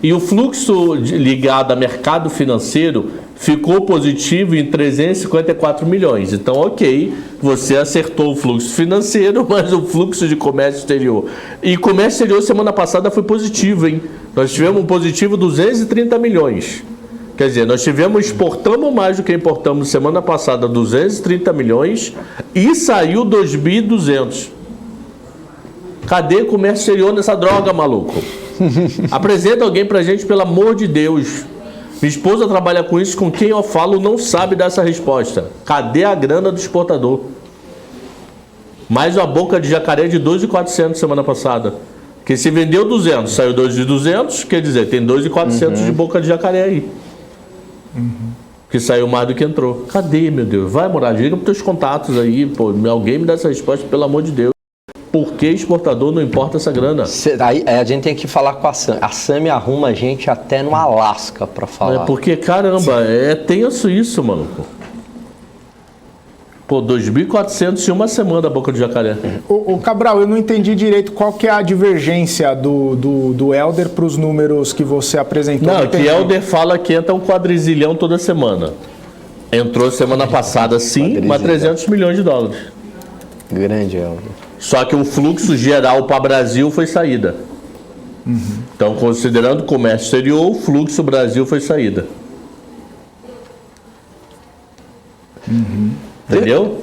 e o fluxo ligado a mercado financeiro ficou positivo em 354 milhões. Então, ok, você acertou o fluxo financeiro, mas o fluxo de comércio exterior. E comércio exterior semana passada foi positivo, hein? Nós tivemos um positivo 230 milhões. Quer dizer, nós exportamos mais do que importamos semana passada, 230 milhões, e saiu 2.200. Cadê o comércio exterior nessa droga, maluco? Apresenta alguém pra gente, pelo amor de Deus. Minha esposa trabalha com isso, com quem eu falo não sabe dessa resposta. Cadê a grana do exportador? Mais uma boca de jacaré de 2.400 semana passada. Porque se vendeu 200, saiu 2.200, quer dizer, tem 2.400 de boca de jacaré aí. Que saiu mais do que entrou. Cadê, meu Deus? Vai, Moraes, liga pros teus contatos aí, pô. Alguém me dá essa resposta, pelo amor de Deus. Por que exportador não importa essa grana? Aí a gente tem que falar com a Sam. A Sam arruma a gente até no Alasca pra falar. É porque, caramba, é tenso isso, maluco. Pô, 2.400 em uma semana a boca de jacaré. Ô Cabral, eu não entendi direito qual que é a divergência do Helder para os números que você apresentou. Não, que Helder fala que entra um quadrilhão toda semana. Entrou semana passada sim, mas 300 milhões de dólares. Grande Helder. Só que o fluxo geral para o Brasil foi saída. Então, considerando o comércio exterior, o fluxo Brasil foi saída. Entendeu?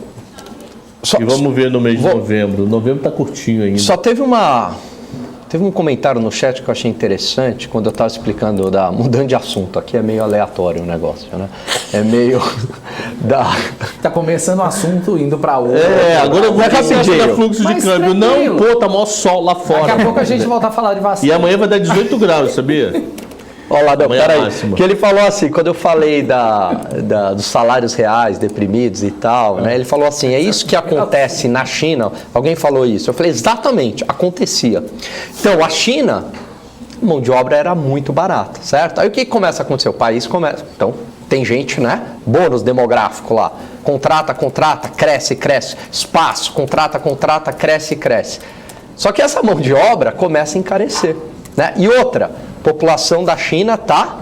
E vamos ver no mês de novembro. Novembro tá curtinho ainda. Só teve um comentário no chat que eu achei interessante quando eu estava explicando mudando de assunto. Aqui é meio aleatório o negócio, né? É meio Tá começando o assunto, indo pra outro. Agora eu vou rapidinho. Fluxo de Mas câmbio. tranquilo. Não, pô, tá mó sol lá fora. Daqui a pouco a gente volta a falar de vacina. E amanhã vai dar 18 graus, sabia? Olha lá, Amanhã peraí, máxima. que ele falou assim, quando eu falei dos salários reais deprimidos e tal, né? Ele falou assim, é isso que acontece na China? Alguém falou isso? Eu falei, exatamente, acontecia. Então, a China, a mão de obra era muito barata, certo? Aí o que começa a acontecer? O país começa... Então, tem gente, né? Bônus demográfico lá. Contrata, cresce. Espaço, contrata, cresce. Só que essa mão de obra começa a encarecer, né? E outra, a população da China está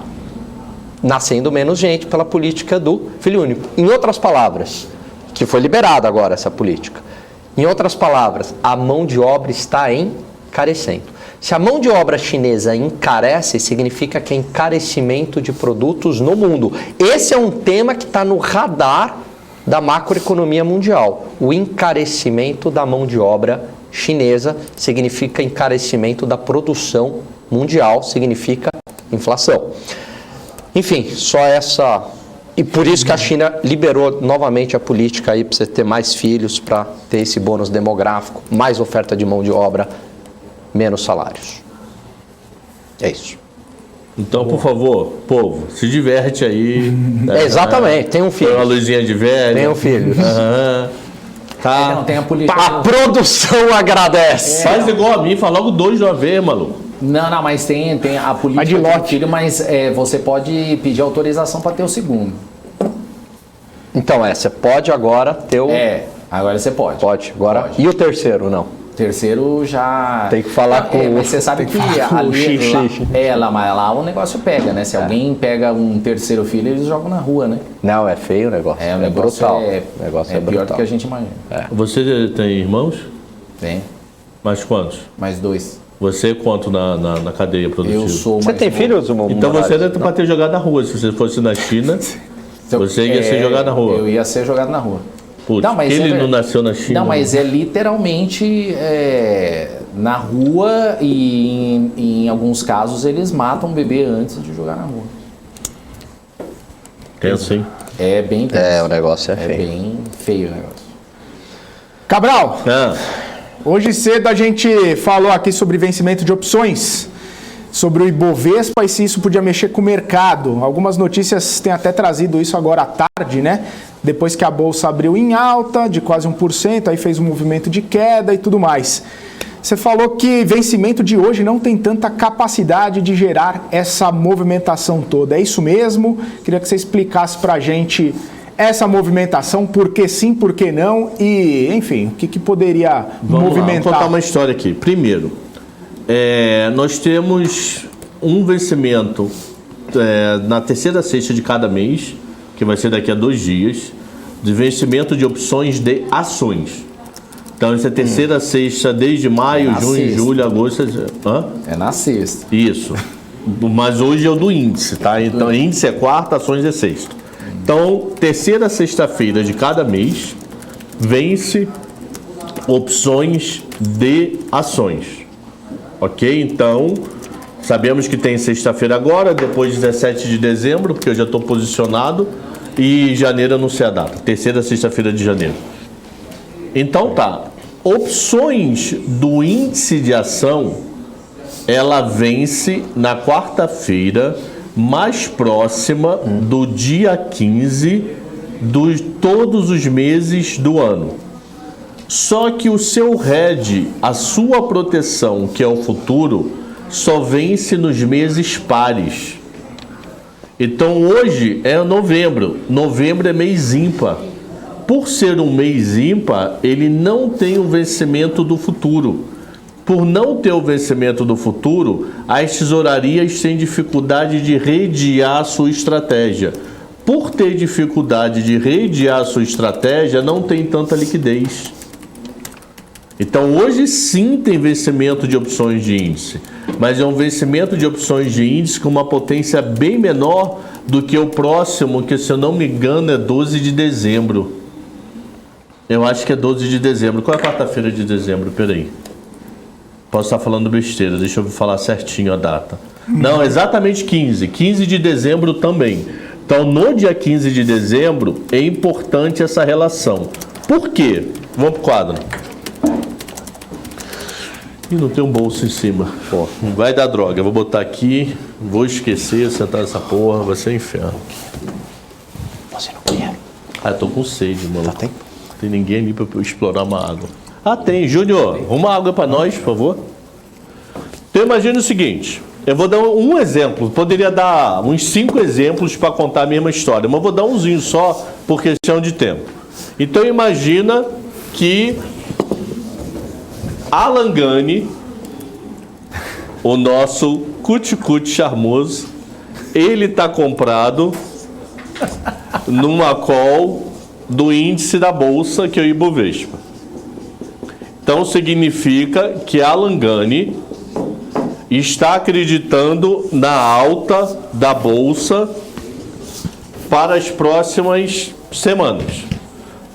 nascendo menos gente pela política do filho único. Em outras palavras, que foi liberada agora essa política. Em outras palavras, a mão de obra está encarecendo. Se a mão de obra chinesa encarece, significa que é encarecimento de produtos no mundo. Esse é um tema que está no radar da macroeconomia mundial. O encarecimento da mão de obra chinesa significa encarecimento da produção mundial, significa inflação. Enfim, só essa... E por isso que a China liberou novamente a política aí para você ter mais filhos, para ter esse bônus demográfico, mais oferta de mão de obra, menos salários. É isso. Então, por favor, povo, se diverte aí. Exatamente, tem um filho. Põe uma luzinha de velho. Tem um filho. Tá. Não, tem a política. A produção agradece. Faz igual a mim, fala logo 2 de uma vez, maluco. Não, mas tem a política de lote. filho, mas você pode pedir autorização para ter o segundo. Então, você pode agora ter o... Agora você pode. Pode, agora. Pode. E o terceiro, não? Terceiro já... Tem que falar com mas você sabe que ali... Lá o negócio pega, né? Se alguém pega um terceiro filho, eles jogam na rua, né? Não, é feio o negócio. O negócio brutal. O negócio é pior brutal. do que a gente imagina. Você tem irmãos? Tem. Mais quantos? Mais 2. Você quanto na cadeia produtiva? Eu sou Você mais tem novo. filhos, Moraes? Então você era para ter jogado na rua. Se você fosse na China, você ia ser jogado na rua. Eu ia ser jogado na rua. Putz, Não, mas ele não nasceu na China. Não, mas é literalmente na rua e em alguns casos eles matam o bebê antes de jogar na rua. Tenso, hein? É bem tenso. O negócio é É feio. bem feio o negócio. Cabral, Ah, hoje cedo a gente falou aqui sobre vencimento de opções, sobre o Ibovespa e se isso podia mexer com o mercado. Algumas notícias têm até trazido isso agora à tarde, né? Depois que a bolsa abriu em alta, de quase 1%, aí fez um movimento de queda e tudo mais. Você falou que vencimento de hoje não tem tanta capacidade de gerar essa movimentação toda. É isso mesmo? Queria que você explicasse pra gente essa movimentação, por que sim, por que não e, enfim, o que poderia vamos movimentar. lá, vou contar uma história aqui. Primeiro, nós temos um vencimento na terceira sexta de cada mês, que vai ser daqui a 2 dias, de vencimento de opções de ações. Então, essa é a terceira sexta desde maio, na junho, sexta. julho, agosto... Hã? É na sexta. Isso. Mas hoje é o do índice, tá? Então, índice é quarta, ações é sexta. Então, terceira sexta-feira de cada mês, vence opções de ações. Ok? Então, sabemos que tem sexta-feira agora, depois de 17 de dezembro, porque eu já estou posicionado, e janeiro eu não sei a data. Terceira sexta-feira de janeiro. Então tá. Opções do índice de ação, ela vence na quarta-feira mais próxima do dia 15 de todos os meses do ano. Só que o seu hedge, a sua proteção, que é o futuro, só vence nos meses pares. Então hoje é novembro. Novembro é mês ímpar. Por ser um mês ímpar, ele não tem o vencimento do futuro. Por não ter o vencimento do futuro, as tesourarias têm dificuldade de redear a sua estratégia. Por ter dificuldade de redear a sua estratégia, não tem tanta liquidez. Então hoje sim tem vencimento de opções de índice, mas é um vencimento de opções de índice com uma potência bem menor do que o próximo, que se eu não me engano é 12 de dezembro. Eu acho que é 12 de dezembro. Qual é a quarta-feira de dezembro? Peraí. Posso estar falando besteira, deixa eu falar certinho a data. Não, exatamente 15. 15 de dezembro também. Então no dia 15 de dezembro é importante essa relação. Por quê? Vamos pro quadro. E não tem um bolso em cima. Ó, vai dar droga. Eu vou botar aqui, vou esquecer, sentar nessa porra, vai ser um inferno. Você não quer? Ah, eu tô com sede, mano. Tá, tem? Tem ninguém ali pra eu explorar uma água. Ah, tem. Júnior, uma água pra nós, por favor. Então imagine o seguinte. Eu vou dar um exemplo. Poderia dar uns 5 exemplos para contar a mesma história, mas eu vou dar umzinho só por questão de tempo. Então imagina que Alan Gani, o nosso cuticute charmoso, ele está comprado numa call do índice da bolsa, que é o Ibovespa. Então significa que Alan Gani está acreditando na alta da bolsa para as próximas semanas.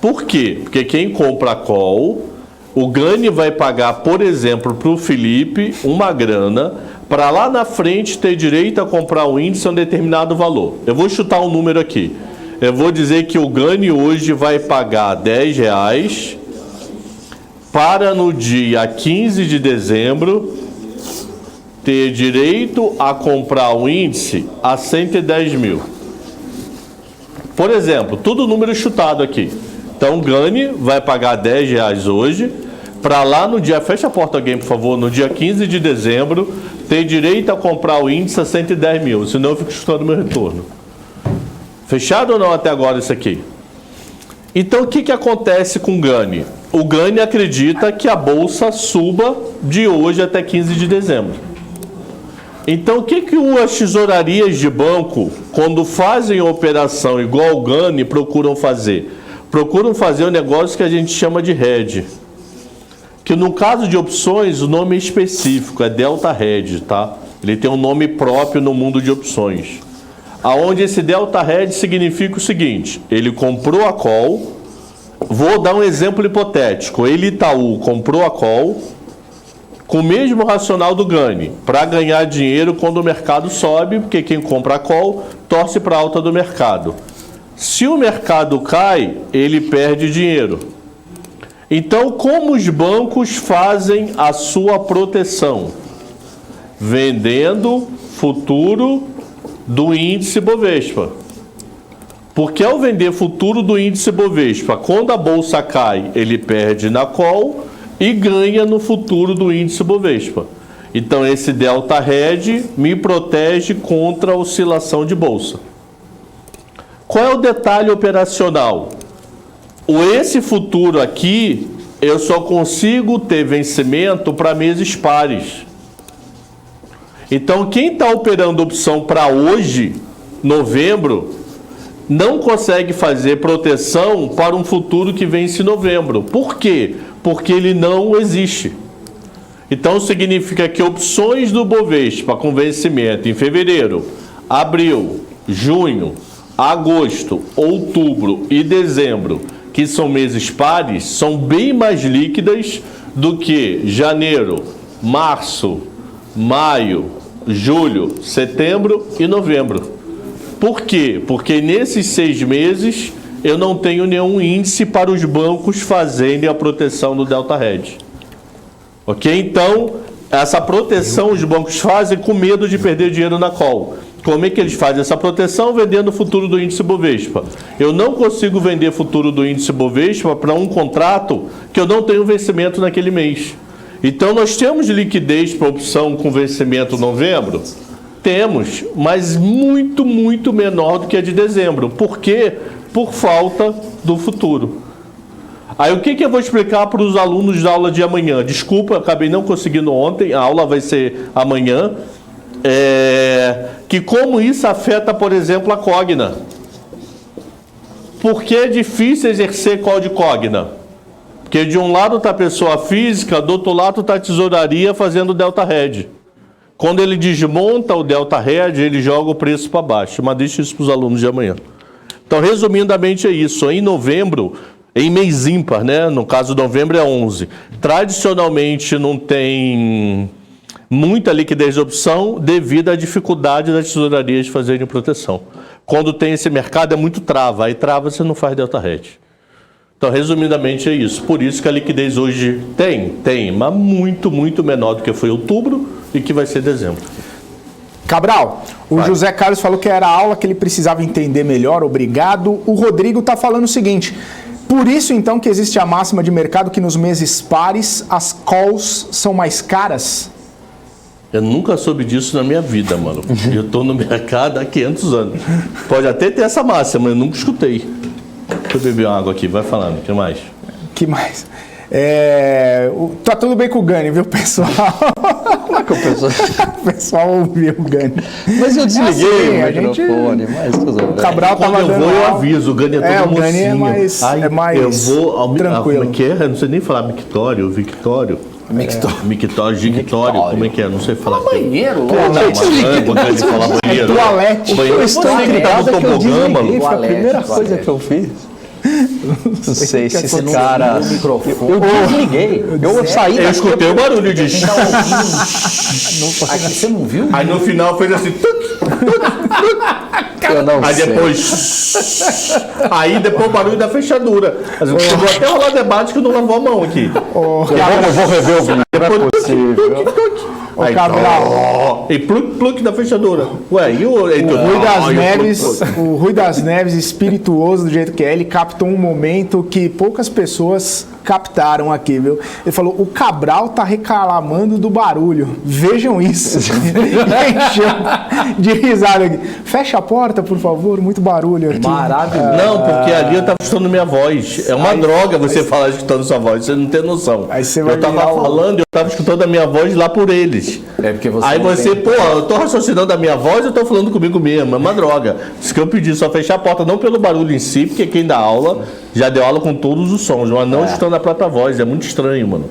Por quê? Porque quem compra a call, o Gani vai pagar, por exemplo, para o Felipe uma grana para lá na frente ter direito a comprar um índice a um determinado valor. Eu vou chutar um número aqui. Eu vou dizer que o Gani hoje vai pagar R$10 para no dia 15 de dezembro ter direito a comprar um índice a 110 mil. Por exemplo, tudo número chutado aqui. Então, Gani vai pagar R$10 hoje, para lá no dia, fecha a porta alguém, por favor, no dia 15 de dezembro, ter direito a comprar o índice a 110 mil, senão eu fico chutando meu retorno. Fechado ou não até agora isso aqui? Então, o que acontece com o Gani? O Gani acredita que a bolsa suba de hoje até 15 de dezembro. Então, o que as tesourarias de banco, quando fazem operação igual o Gani, procuram fazer? Procuram fazer um negócio que a gente chama de hedge. Que no caso de opções, o nome é específico, é Delta Hedge, tá? Ele tem um nome próprio no mundo de opções. Aonde esse Delta Hedge significa o seguinte: ele comprou a call, vou dar um exemplo hipotético, ele Itaú comprou a call com o mesmo racional do Gani, para ganhar dinheiro quando o mercado sobe, porque quem compra a call torce para a alta do mercado. Se o mercado cai, ele perde dinheiro. Então, como os bancos fazem a sua proteção? Vendendo futuro do índice Bovespa. Porque ao vender futuro do índice Bovespa, quando a bolsa cai, ele perde na call e ganha no futuro do índice Bovespa. Então, esse Delta Hedge me protege contra a oscilação de bolsa. Qual é o detalhe operacional? Esse futuro aqui, eu só consigo ter vencimento para meses pares. Então, quem está operando opção para hoje, novembro, não consegue fazer proteção para um futuro que vence em novembro. Por quê? Porque ele não existe. Então significa que opções do Bovespa com vencimento em fevereiro, abril, junho, agosto, outubro e dezembro, que são meses pares, são bem mais líquidas do que janeiro, março, maio, julho, setembro e novembro. Por quê? Porque nesses 6 meses eu não tenho nenhum índice para os bancos fazerem a proteção do Delta Hedge. Ok? Então, essa proteção os bancos fazem com medo de perder dinheiro na call. Como é que eles fazem essa proteção? Vendendo o futuro do índice Bovespa. Eu não consigo vender futuro do índice Bovespa para um contrato que eu não tenho vencimento naquele mês. Então, nós temos liquidez para opção com vencimento em novembro? Temos, mas muito, muito menor do que a de dezembro. Por quê? Por falta do futuro. Aí o que eu vou explicar para os alunos da aula de amanhã? Desculpa, eu acabei não conseguindo ontem, a aula vai ser amanhã. Que como isso afeta, por exemplo, a Cogna. Por que é difícil exercer call de Cogna? Porque de um lado está a pessoa física, do outro lado está a tesouraria fazendo Delta Hedge. Quando ele desmonta o Delta Hedge, ele joga o preço para baixo. Mas deixa isso para os alunos de amanhã. Então, resumidamente é isso. Em novembro, em mês ímpar, né? No caso de novembro é 11. Tradicionalmente não tem muita liquidez de opção devido à dificuldade das tesourarias de fazerem proteção. Quando tem esse mercado é muito trava. Aí trava, você não faz Delta Hedge. Então, resumidamente é isso. Por isso que a liquidez hoje tem, mas muito, muito menor do que foi outubro e que vai ser dezembro. Cabral, o José Carlos falou que era a aula que ele precisava entender melhor, obrigado. O Rodrigo está falando o seguinte: por isso então que existe a máxima de mercado que nos meses pares as calls são mais caras? Eu nunca soube disso na minha vida, mano. Eu tô no mercado há 500 anos. Pode até ter essa máxima, mas eu nunca escutei. Deixa eu beber uma água aqui, vai falando, o que mais? Que mais? Tá tudo bem com o Gani, viu, pessoal? Como é que o pessoal... O pessoal ouviu o Gani. Mas eu desliguei assim, o microfone, mas tudo bem. O Cabral Quando eu vou, eu aviso. O Gani é todo o Gani é mocinho. mais eu vou tranquilo. Como é que é? Eu não sei nem falar Victório. Mictório, Gictório, como é que é? Não sei falar. Banheiro, O Gani falar banheiro. Toalete. Eu estou intrigado que eu desliguei, foi a Toalete, primeira coisa toalete. que eu fiz. Não sei se esse aconteceu cara... no microfone. Eu desliguei. Eu saí Eu daqui... escutei o barulho de... Quem tá ouvindo? Aqui você não viu? Aí no final fez assim... Eu não Aí sei. depois... Aí depois o barulho da fechadura. Chegou até a rolar debate que eu não lavou a mão aqui. Eu vou rever o vídeo, não é possível. Aí, Cabral. E pluk da fechadura. Ué, e o O Rui das Neves, espirituoso do jeito que é, ele captou um momento que poucas pessoas captaram aqui, viu? Ele falou: o Cabral tá reclamando do barulho. Vejam isso. Encheu de risada aqui. Fecha a porta, por favor, muito barulho aqui. Maravilhoso. Não, porque ali eu tava escutando minha voz. É uma droga você falar escutando sua voz, você não tem noção. Aí você vai eu tava virar falando, eu tava escutando a minha voz lá por eles. É porque você Aí não você, tem- pô, eu tô raciocinando a minha voz, eu tô falando comigo mesmo, é uma droga. Isso que eu pedi, só fechar a porta, não pelo barulho em si, porque quem dá aula já deu aula com todos os sons, mas não escutando a própria voz, é muito estranho, mano.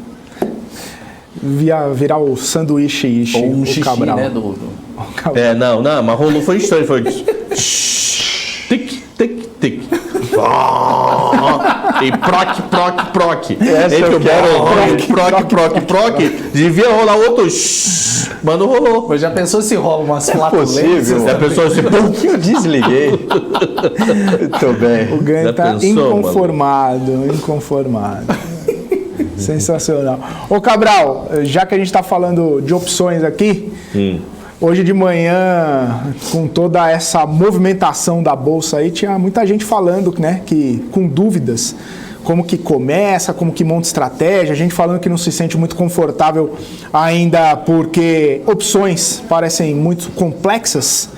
Virar o sanduíche Ou um o xixi, Cabral. né, O Cabral. Não, mas rolou, foi estranho, foi tic, tic, tic. E proc. Essa Entre eu o quero. proc, devia rolar outro mas não rolou. Mas já pensou se rola umas possível. flatulências? A pessoa se Eu desliguei. Muito bem. O Gani Já tá pensou, inconformado. Sensacional. Ô Cabral, já que a gente está falando de opções aqui, hoje de manhã, com toda essa movimentação da Bolsa aí, tinha muita gente falando, né, que com dúvidas, como que começa, como que monta estratégia, gente falando que não se sente muito confortável ainda porque opções parecem muito complexas.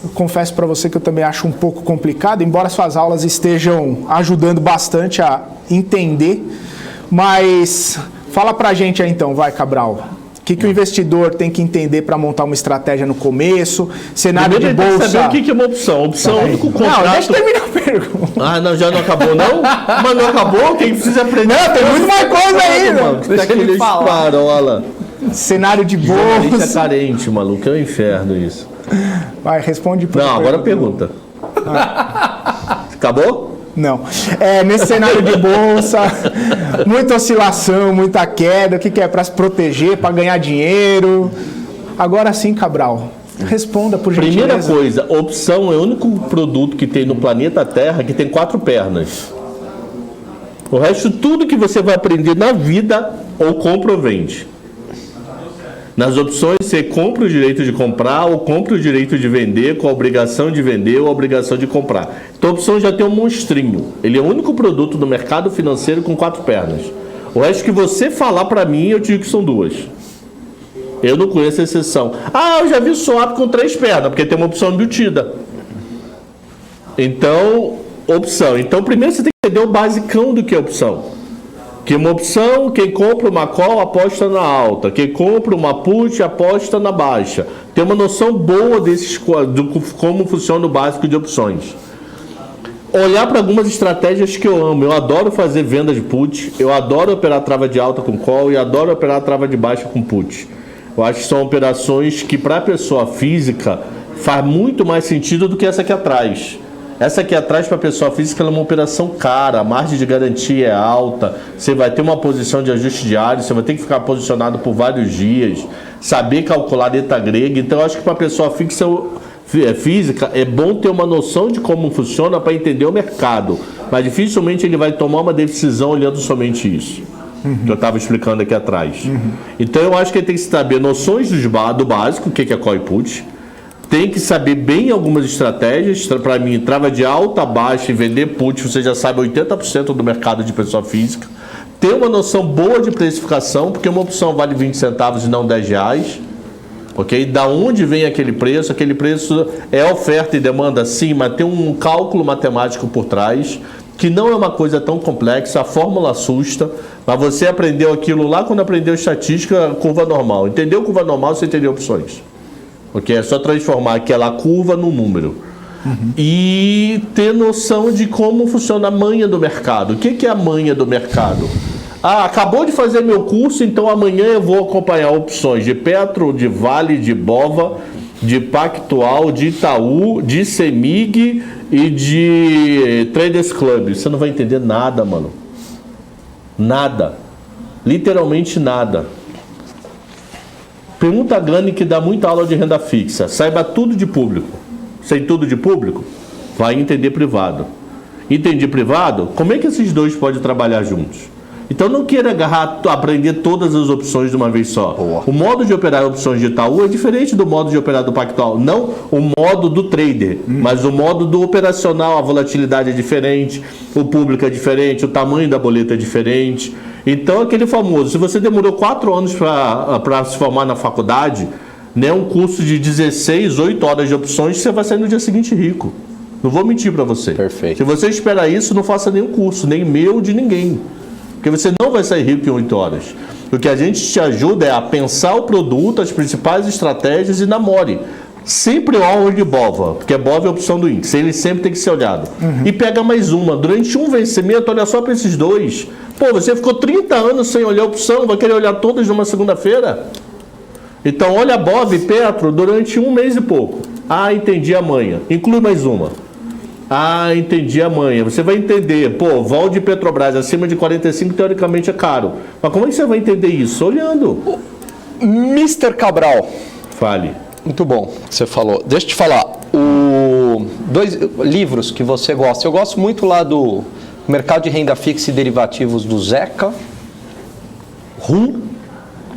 Eu confesso para você que eu também acho um pouco complicado, embora suas aulas estejam ajudando bastante a entender. Mas fala pra gente aí então, vai, Cabral. O que o investidor tem que entender para montar uma estratégia no começo? Cenário Primeiro de ele tem que bolsa. saber o que é uma opção. Opção é o único contrato. Não, deixa eu terminar a pergunta. Ah, não, já não acabou, não? Mas não acabou? Quem precisa aprender? Não, tem muito mais coisa ainda. Mano, Deixa ele aquele falar. parola. Cenário de Jornalista é bolsa. carente, maluco. É um inferno isso. Vai, responde por Não, agora pergunta. Acabou? Não. Nesse cenário de bolsa, muita oscilação, muita queda, o que é? Para se proteger, para ganhar dinheiro? Agora sim, Cabral, responda por gentileza. Primeira coisa, opção é o único produto que tem no planeta Terra que tem 4 pernas. O resto, tudo que você vai aprender na vida, ou compra ou vende. Nas opções, você compra o direito de comprar ou compra o direito de vender com a obrigação de vender ou a obrigação de comprar. Então a opção já tem um monstrinho. Ele é o único produto no mercado financeiro com 4 pernas. O resto que você falar para mim, eu digo que são 2. Eu não conheço a exceção. Ah, eu já vi swap com 3 pernas, porque tem uma opção embutida. Então, opção. Então primeiro você tem que entender o basicão do que é opção. Que uma opção, quem compra uma call aposta na alta, quem compra uma put aposta na baixa. Tem uma noção boa do como funciona o básico de opções. Olhar para algumas estratégias que eu amo. Eu adoro fazer venda de put, eu adoro operar trava de alta com call e adoro operar trava de baixa com put. Eu acho que são operações que para a pessoa física faz muito mais sentido do que essa aqui atrás. Essa aqui atrás, para a pessoa física, ela é uma operação cara, a margem de garantia é alta, você vai ter uma posição de ajuste diário, você vai ter que ficar posicionado por vários dias, saber calcular a letra grega. Então, eu acho que para a pessoa física é bom ter uma noção de como funciona para entender o mercado, mas dificilmente ele vai tomar uma decisão olhando somente isso. Que eu estava explicando aqui atrás. Então, eu acho que ele tem que saber noções do básico, o que é call e put. Tem que saber bem algumas estratégias. Para mim, trava de alta, baixa e vender put, você já sabe 80% do mercado de pessoa física. Ter uma noção boa de precificação, porque uma opção vale 20 centavos e não 10 reais. Ok? Da onde vem aquele preço? Aquele preço é oferta e demanda, sim, mas tem um cálculo matemático por trás, que não é uma coisa tão complexa, a fórmula assusta, mas você aprendeu aquilo lá quando aprendeu estatística, curva normal. Entendeu curva normal, você entendeu opções. Ok? É só transformar aquela curva no número. E ter noção de como funciona a manha do mercado. O que é a manha do mercado? Ah, acabou de fazer meu curso, então amanhã eu vou acompanhar opções de Petro, de Vale, de Bova, de Pactual, de Itaú, de Semig e de Traders Club. Você não vai entender nada, mano. Nada. Literalmente nada. Pergunta a Gani, que dá muita aula de renda fixa. Saiba tudo de público. Sem tudo de público, vai entender privado. Entender privado, como é que esses dois podem trabalhar juntos? Então não queira aprender todas as opções de uma vez só. O modo de operar opções de Itaú é diferente do modo de operar do Pactual. Não o modo do trader, mas o modo do operacional. A volatilidade é diferente, o público é diferente, o tamanho da boleta é diferente. Então aquele famoso, se você demorou 4 anos para se formar na faculdade, né, um curso de 16, 8 horas de opções, você vai sair no dia seguinte rico. Não vou mentir para você. Perfeito. Se você espera isso, não faça nenhum curso, nem meu, de ninguém. Porque você não vai sair rico em 8 horas. O que a gente te ajuda é a pensar o produto, as principais estratégias e namore. Sempre o alvo de Bova, porque Bova é a opção do índice, ele sempre tem que ser olhado. E pega mais uma. Durante um vencimento, olha só para esses dois. Pô, você ficou 30 anos sem olhar a opção, vai querer olhar todas numa segunda-feira? Então olha Bova e Petro durante 1 mês e pouco. Ah, entendi amanhã. Inclui mais uma. Ah, entendi amanhã. Você vai entender, pô, vol de Petrobras acima de 45 teoricamente é caro. Mas como é que você vai entender isso? Olhando. Mr. Cabral. Fale. Muito bom que você falou. Deixa eu te falar, 2 livros que você gosta. Eu gosto muito lá do Mercado de Renda Fixa e Derivativos do Zeca. RU.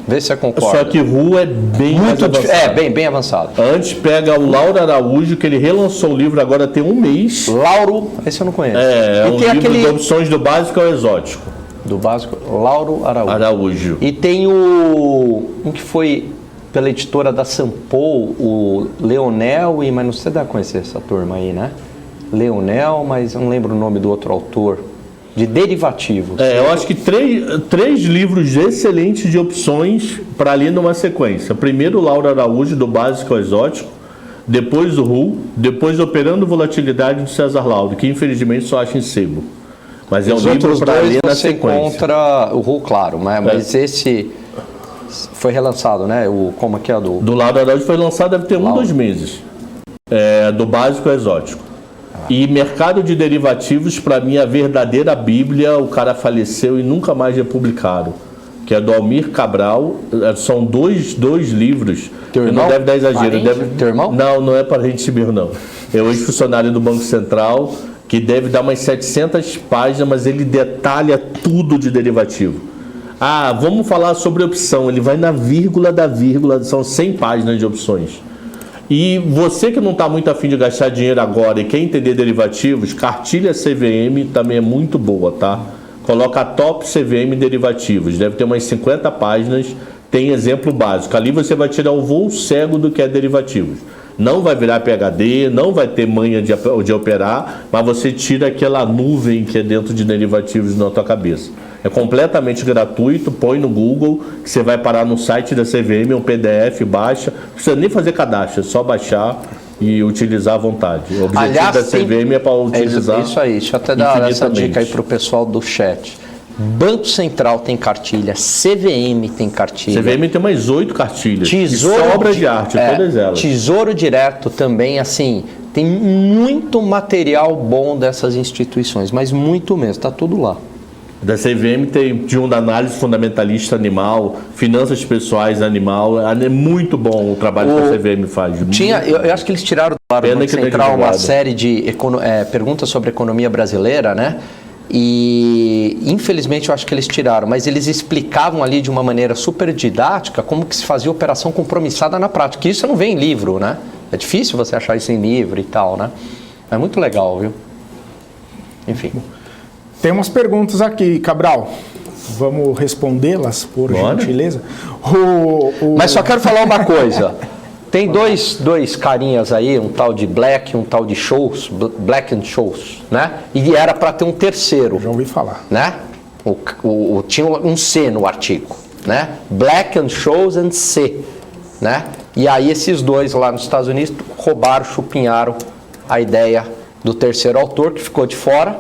Vê se você concorda. Só que RU é bem mais avançado. Bem avançado. Antes pega o Lauro Araújo, que ele relançou o livro agora tem 1 mês. Lauro, esse eu não conheço. É e um tem livro aquele de opções do básico ao exótico. do básico, Lauro Araújo. E tem um que foi pela editora da Sampo, o Leonel, mas não sei se dá a conhecer essa turma aí, né? Leonel, mas eu não lembro o nome do outro autor, de derivativos. Eu acho que três livros excelentes de opções para ler numa sequência. Primeiro o Lauro Araújo, do básico ao exótico, depois o RU, depois Operando Volatilidade do César Lauro, que infelizmente só acha em sebo. Mas é um livro para ler na sequência. Contra o RU, claro, mas esse... Foi relançado, né? Como é que é Do Lauro Araújo foi lançado, deve ter 2 meses. Do básico ao exótico. E mercado de derivativos, para mim, a verdadeira bíblia, o cara faleceu e nunca mais republicaram. Que é do Almir Cabral, são dois livros. Teu irmão? Não deve dar exagero. Teu irmão? Não é parente meu, não. É o ex-funcionário do Banco Central, que deve dar umas 700 páginas, mas ele detalha tudo de derivativo. Vamos falar sobre opção. Ele vai na vírgula da vírgula, são 100 páginas de opções. E você que não está muito afim de gastar dinheiro agora e quer entender derivativos, cartilha CVM também é muito boa, tá? Coloca Top CVM Derivativos, deve ter umas 50 páginas, tem exemplo básico. Ali você vai tirar o voo cego do que é derivativos. Não vai virar PhD, não vai ter manha de operar, mas você tira aquela nuvem que é dentro de derivativos na tua cabeça. É completamente gratuito, põe no Google, que você vai parar no site da CVM, um PDF, baixa. Não precisa nem fazer cadastro, é só baixar e utilizar à vontade. O objetivo da CVM é para utilizar. Isso aí, deixa eu até dar essa dica aí para o pessoal do chat. Banco Central tem cartilha, CVM tem cartilha. CVM tem umas 8 cartilhas. Tesouro obra de arte, todas elas. Tesouro Direto também, assim, tem muito material bom dessas instituições, mas muito mesmo, está tudo lá. Da CVM tem de da análise fundamentalista animal, finanças pessoais animal. É muito bom o trabalho que a CVM faz. Eu acho que eles tiraram do Banco Central uma série de perguntas sobre a economia brasileira, né? E infelizmente eu acho que eles tiraram, mas eles explicavam ali de uma maneira super didática como que se fazia operação compromissada na prática. Isso não vem em livro, né? É difícil você achar isso em livro e tal, né? É muito legal, viu? Enfim. Tem umas perguntas aqui, Cabral. Vamos respondê-las, por gentileza? Mas só quero falar uma coisa. Tem dois carinhas aí, um tal de Black, um tal de Scholes, Black and Scholes, né? E era para ter um terceiro. Já ouvi falar. Né? Tinha um C no artigo, né? Black and Scholes and C, né? E aí esses dois lá nos Estados Unidos roubaram, chupinharam a ideia do terceiro autor, que ficou de fora,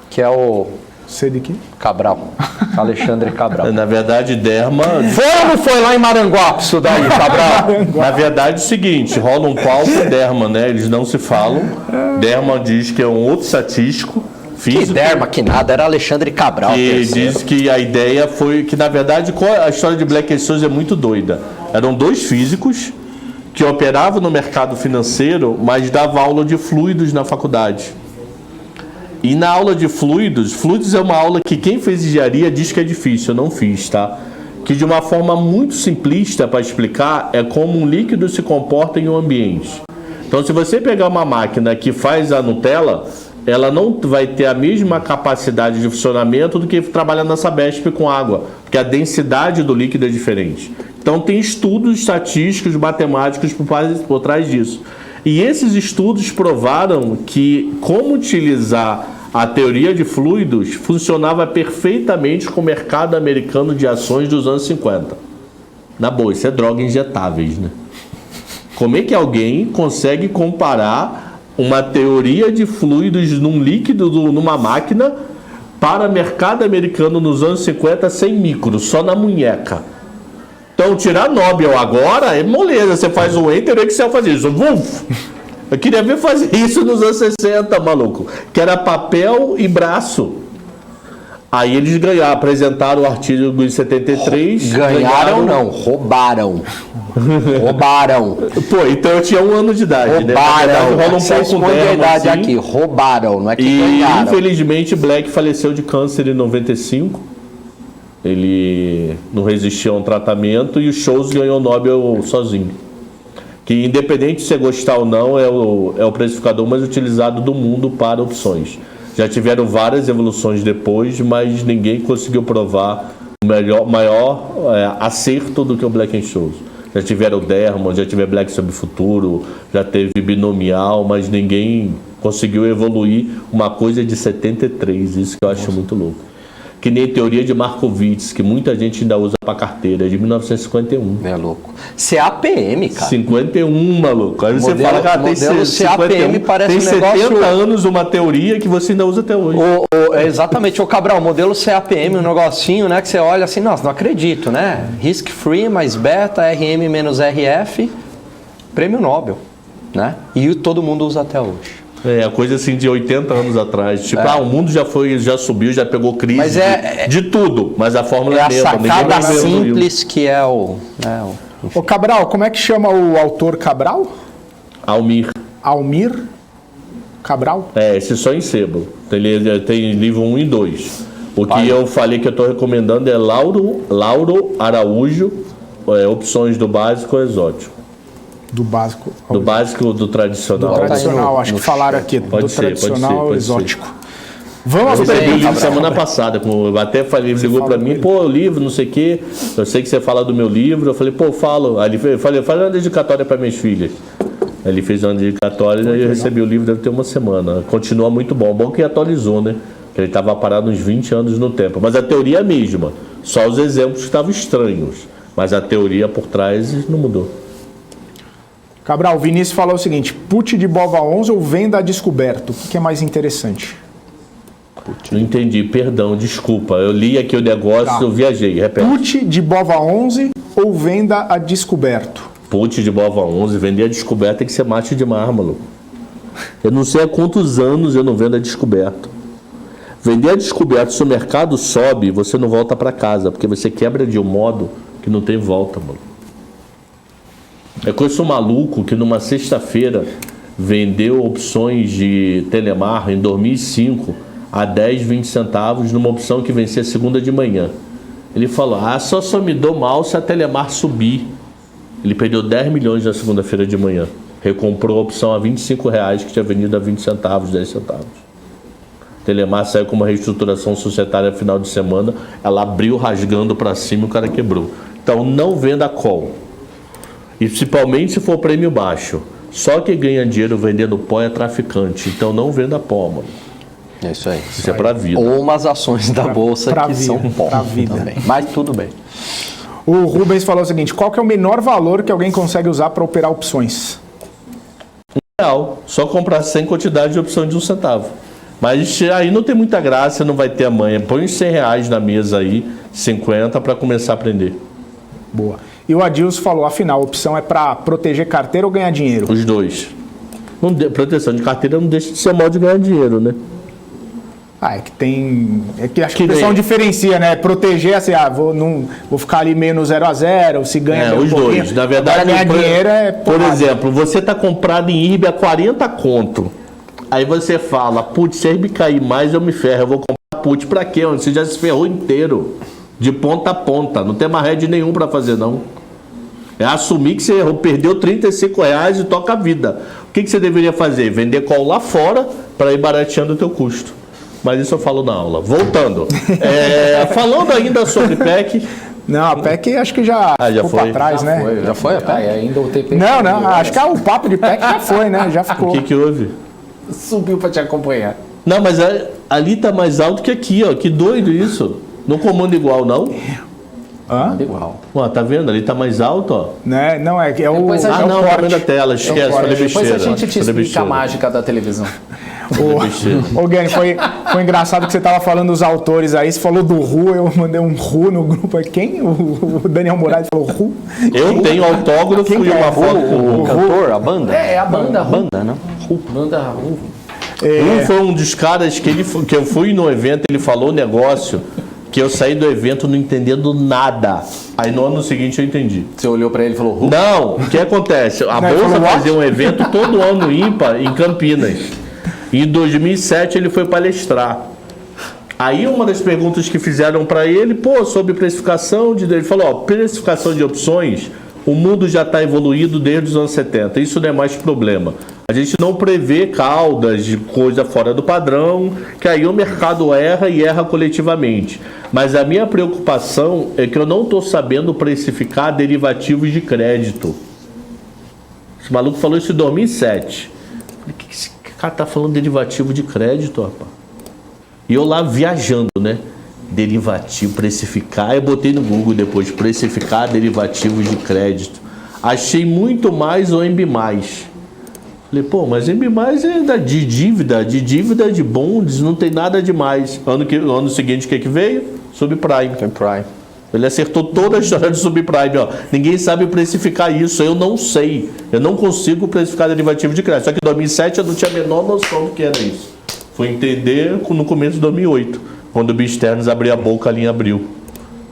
que é o... Sei de quem? Cabral. Alexandre Cabral. Na verdade, Derma... Foi ou não foi lá em Maranguape isso daí, Cabral? Na verdade, é o seguinte, rola um pau com Derma, né? Eles não se falam. Derma diz que é um outro estatístico físico. Que Derma, que nada, era Alexandre Cabral. Que diz que a ideia foi... Que, na verdade, a história de Black and Scholes é muito doida. Eram dois físicos que operavam no mercado financeiro, mas davam aula de fluidos na faculdade. E na aula de fluidos é uma aula que quem fez engenharia diz que é difícil, eu não fiz, tá? Que de uma forma muito simplista para explicar é como um líquido se comporta em um ambiente. Então, se você pegar uma máquina que faz a Nutella, ela não vai ter a mesma capacidade de funcionamento do que trabalhar na Sabesp com água, porque a densidade do líquido é diferente. Então, tem estudos estatísticos, matemáticos por trás disso. E esses estudos provaram que como utilizar a teoria de fluidos funcionava perfeitamente com o mercado americano de ações dos anos 50. Na boa, isso é droga injetáveis, né? Como é que alguém consegue comparar uma teoria de fluidos num líquido, numa máquina, para mercado americano nos anos 50 sem micro, só na munheca? Então, tirar Nobel agora é moleza. Você faz um Enter, o Excel faz isso. Eu queria ver fazer isso nos anos 60, maluco. Que era papel e braço. Aí eles apresentaram o artigo em 73. Ganharam não, roubaram. Roubaram. Pô, então eu tinha 1 ano de idade. Roubaram. Né? Rola um pouco de idade aqui. Roubaram, não é que ganharam. Infelizmente, Black faleceu de câncer em 95. Ele não resistiu a um tratamento e o Scholes ganhou o Nobel sozinho. Que independente de você gostar ou não, é o precificador mais utilizado do mundo para opções. Já tiveram várias evoluções depois, mas ninguém conseguiu provar o maior acerto do que o Black and Scholes. Já tiveram o Derma, já tiveram Black sobre futuro, já teve binomial, mas ninguém conseguiu evoluir uma coisa de 73. Isso que eu acho muito louco. Que nem teoria de Markowitz, que muita gente ainda usa para carteira, é de 1951. É louco. CAPM, cara. 51, maluco. Aí você fala que ela tem modelo 51, CAPM parece tem um negócio... 70 anos uma teoria que você ainda usa até hoje. Exatamente, o Cabral, modelo CAPM, um negocinho, né, que você olha assim, nossa, não acredito, né? Risk free mais beta, RM menos RF, prêmio Nobel, né? E todo mundo usa até hoje. É, coisa assim de 80 anos atrás. Tipo, o mundo já subiu, já pegou crise Mas de tudo, mas a fórmula É é a mesma. sacada simples que é o... Ô Cabral, como é que chama o autor Cabral? Almir. Almir Cabral? É, esse só em sebo. Tem livro 1 e 2. O que eu falei que eu estou recomendando é Lauro Araújo, Opções do Básico ao Exótico. Do básico. Do básico do tradicional. Do tradicional, acho que falaram aqui. Pode do ser, tradicional pode exótico. ser. Vamos Eu às recebi o livro perguntas. semana passada, eu até falei, ele ligou pra mim, pô, o livro, não sei o quê, eu sei que você fala do meu livro, eu falei, pô, falo. Aí ele falei, faz uma dedicatória para minhas filhas. Aí ele fez uma dedicatória e eu recebi o livro, deve ter uma semana. Continua muito bom, bom que atualizou, né? Que ele estava parado uns 20 anos no tempo. Mas a teoria é a mesma, só os exemplos estavam estranhos, mas a teoria por trás não mudou. Cabral, o Vinícius falou o seguinte: put de Bova 11 ou venda a descoberto? O que é mais interessante? Não entendi, perdão, desculpa. Eu li aqui o negócio, eu viajei, repete. Put de Bova 11 ou venda a descoberto? Put de Bova 11, vender a descoberta tem que ser mate de mármore. Eu não sei há quantos anos eu não vendo a descoberto. Vender a descoberto, se o mercado sobe, você não volta para casa, porque você quebra de um modo que não tem volta, mano. Eu conheço um maluco que numa sexta-feira vendeu opções de Telemar em 2005 a 10, 20 centavos numa opção que vencia segunda de manhã. Ele falou, só me dou mal se a Telemar subir. Ele perdeu 10 milhões na segunda-feira de manhã. Recomprou a opção a R$25 que tinha vendido a 20 centavos, 10 centavos. Telemar saiu com uma reestruturação societária no final de semana, ela abriu rasgando para cima e o cara quebrou. Então não venda call. E principalmente se for prêmio baixo. Só quem ganha dinheiro vendendo pó é traficante. Então não venda pó, mano. É isso aí. Isso é pra vida. Ou umas ações da bolsa pra que vida, são pó pra vida. também. Mas tudo bem. O Rubens falou o seguinte: qual que é o menor valor que alguém consegue usar para operar opções? Real. Só comprar 100 quantidades de opção de 1 centavo. Mas aí não tem muita graça, não vai ter a manha. Põe uns R$100 na mesa aí, 50 para começar a aprender. Boa. E o Adilson falou, afinal, a opção é para proteger carteira ou ganhar dinheiro? Os dois. Proteção de carteira não deixa de ser mal de ganhar dinheiro, né? É que tem... É que acho que o pessoal diferencia, né? Proteger, assim, vou ficar ali meio no 0 a 0, se ganha os dois. Na verdade, ganhar dinheiro é... Por exemplo, você tá comprado em IRB a 40 conto. Aí você fala, putz, se a IRB cair mais, eu me ferro. Eu vou comprar put pra quê? Você já se ferrou inteiro. De ponta a ponta. Não tem mais hedge nenhum pra fazer, não. É assumir que você perdeu R$35 e toca a vida. O que você deveria fazer? Vender call lá fora para ir barateando o teu custo. Mas isso eu falo na aula. Voltando. Falando ainda sobre PEC. Não, a PEC acho que já ficou foi. para trás, né? Já foi a PEC? Ainda o TP. Não, acho que o papo de PEC já foi, né? Já ficou. O que houve? Subiu pra te acompanhar. Não, mas ali tá mais alto que aqui, ó. Que doido isso. Não comanda igual, não? Hã? Igual. Ó, tá vendo? Ali tá mais alto, ó. Né? Não, é o... Depois a é gente- o Não, corte. tá vendo a tela. Esquece, falei Depois besteira. a gente te Falei explica a besteira. mágica da televisão. Ô, Gani, foi engraçado que você tava falando dos autores aí, você falou do Ru, eu mandei um Ru no grupo. Quem? O Daniel Moraes falou Ru? Eu tenho autógrafo Quem e que é? uma foto com O cantor, a banda? É a banda. A banda, né? Banda Ru. Um foi um dos caras que eu fui no evento, ele falou um negócio que eu saí do evento não entendendo nada. Aí no ano seguinte eu entendi. Você olhou pra ele e falou Ru. Não, o que acontece? A Não, ele Bolsa falou fazia um evento todo ano ímpar em Campinas. Em 2007 ele foi palestrar. Aí uma das perguntas que fizeram para ele, sobre precificação, ele falou, precificação de opções, o mundo já está evoluído desde os anos 70, isso não é mais problema. A gente não prevê caudas de coisa fora do padrão, que aí o mercado erra e erra coletivamente. Mas a minha preocupação é que eu não estou sabendo precificar derivativos de crédito. Esse maluco falou isso em 2007. Falei, o que esse cara tá falando de derivativo de crédito, rapaz? E eu lá viajando, né? derivativo, precificar. Eu botei no Google depois, precificar derivativos de crédito. Achei muito mais o MB+. Falei, pô, mas MB+, é de dívida de bonds, não tem nada demais. Ano seguinte, o que veio? Subprime. Ele acertou toda a história de subprime, ó. Ninguém sabe precificar isso, eu não sei. Eu não consigo precificar derivativo de crédito. Só que em 2007 eu não tinha a menor noção do que era isso. Fui entender no começo de 2008, quando o Bisterns abriu a boca ali em abril.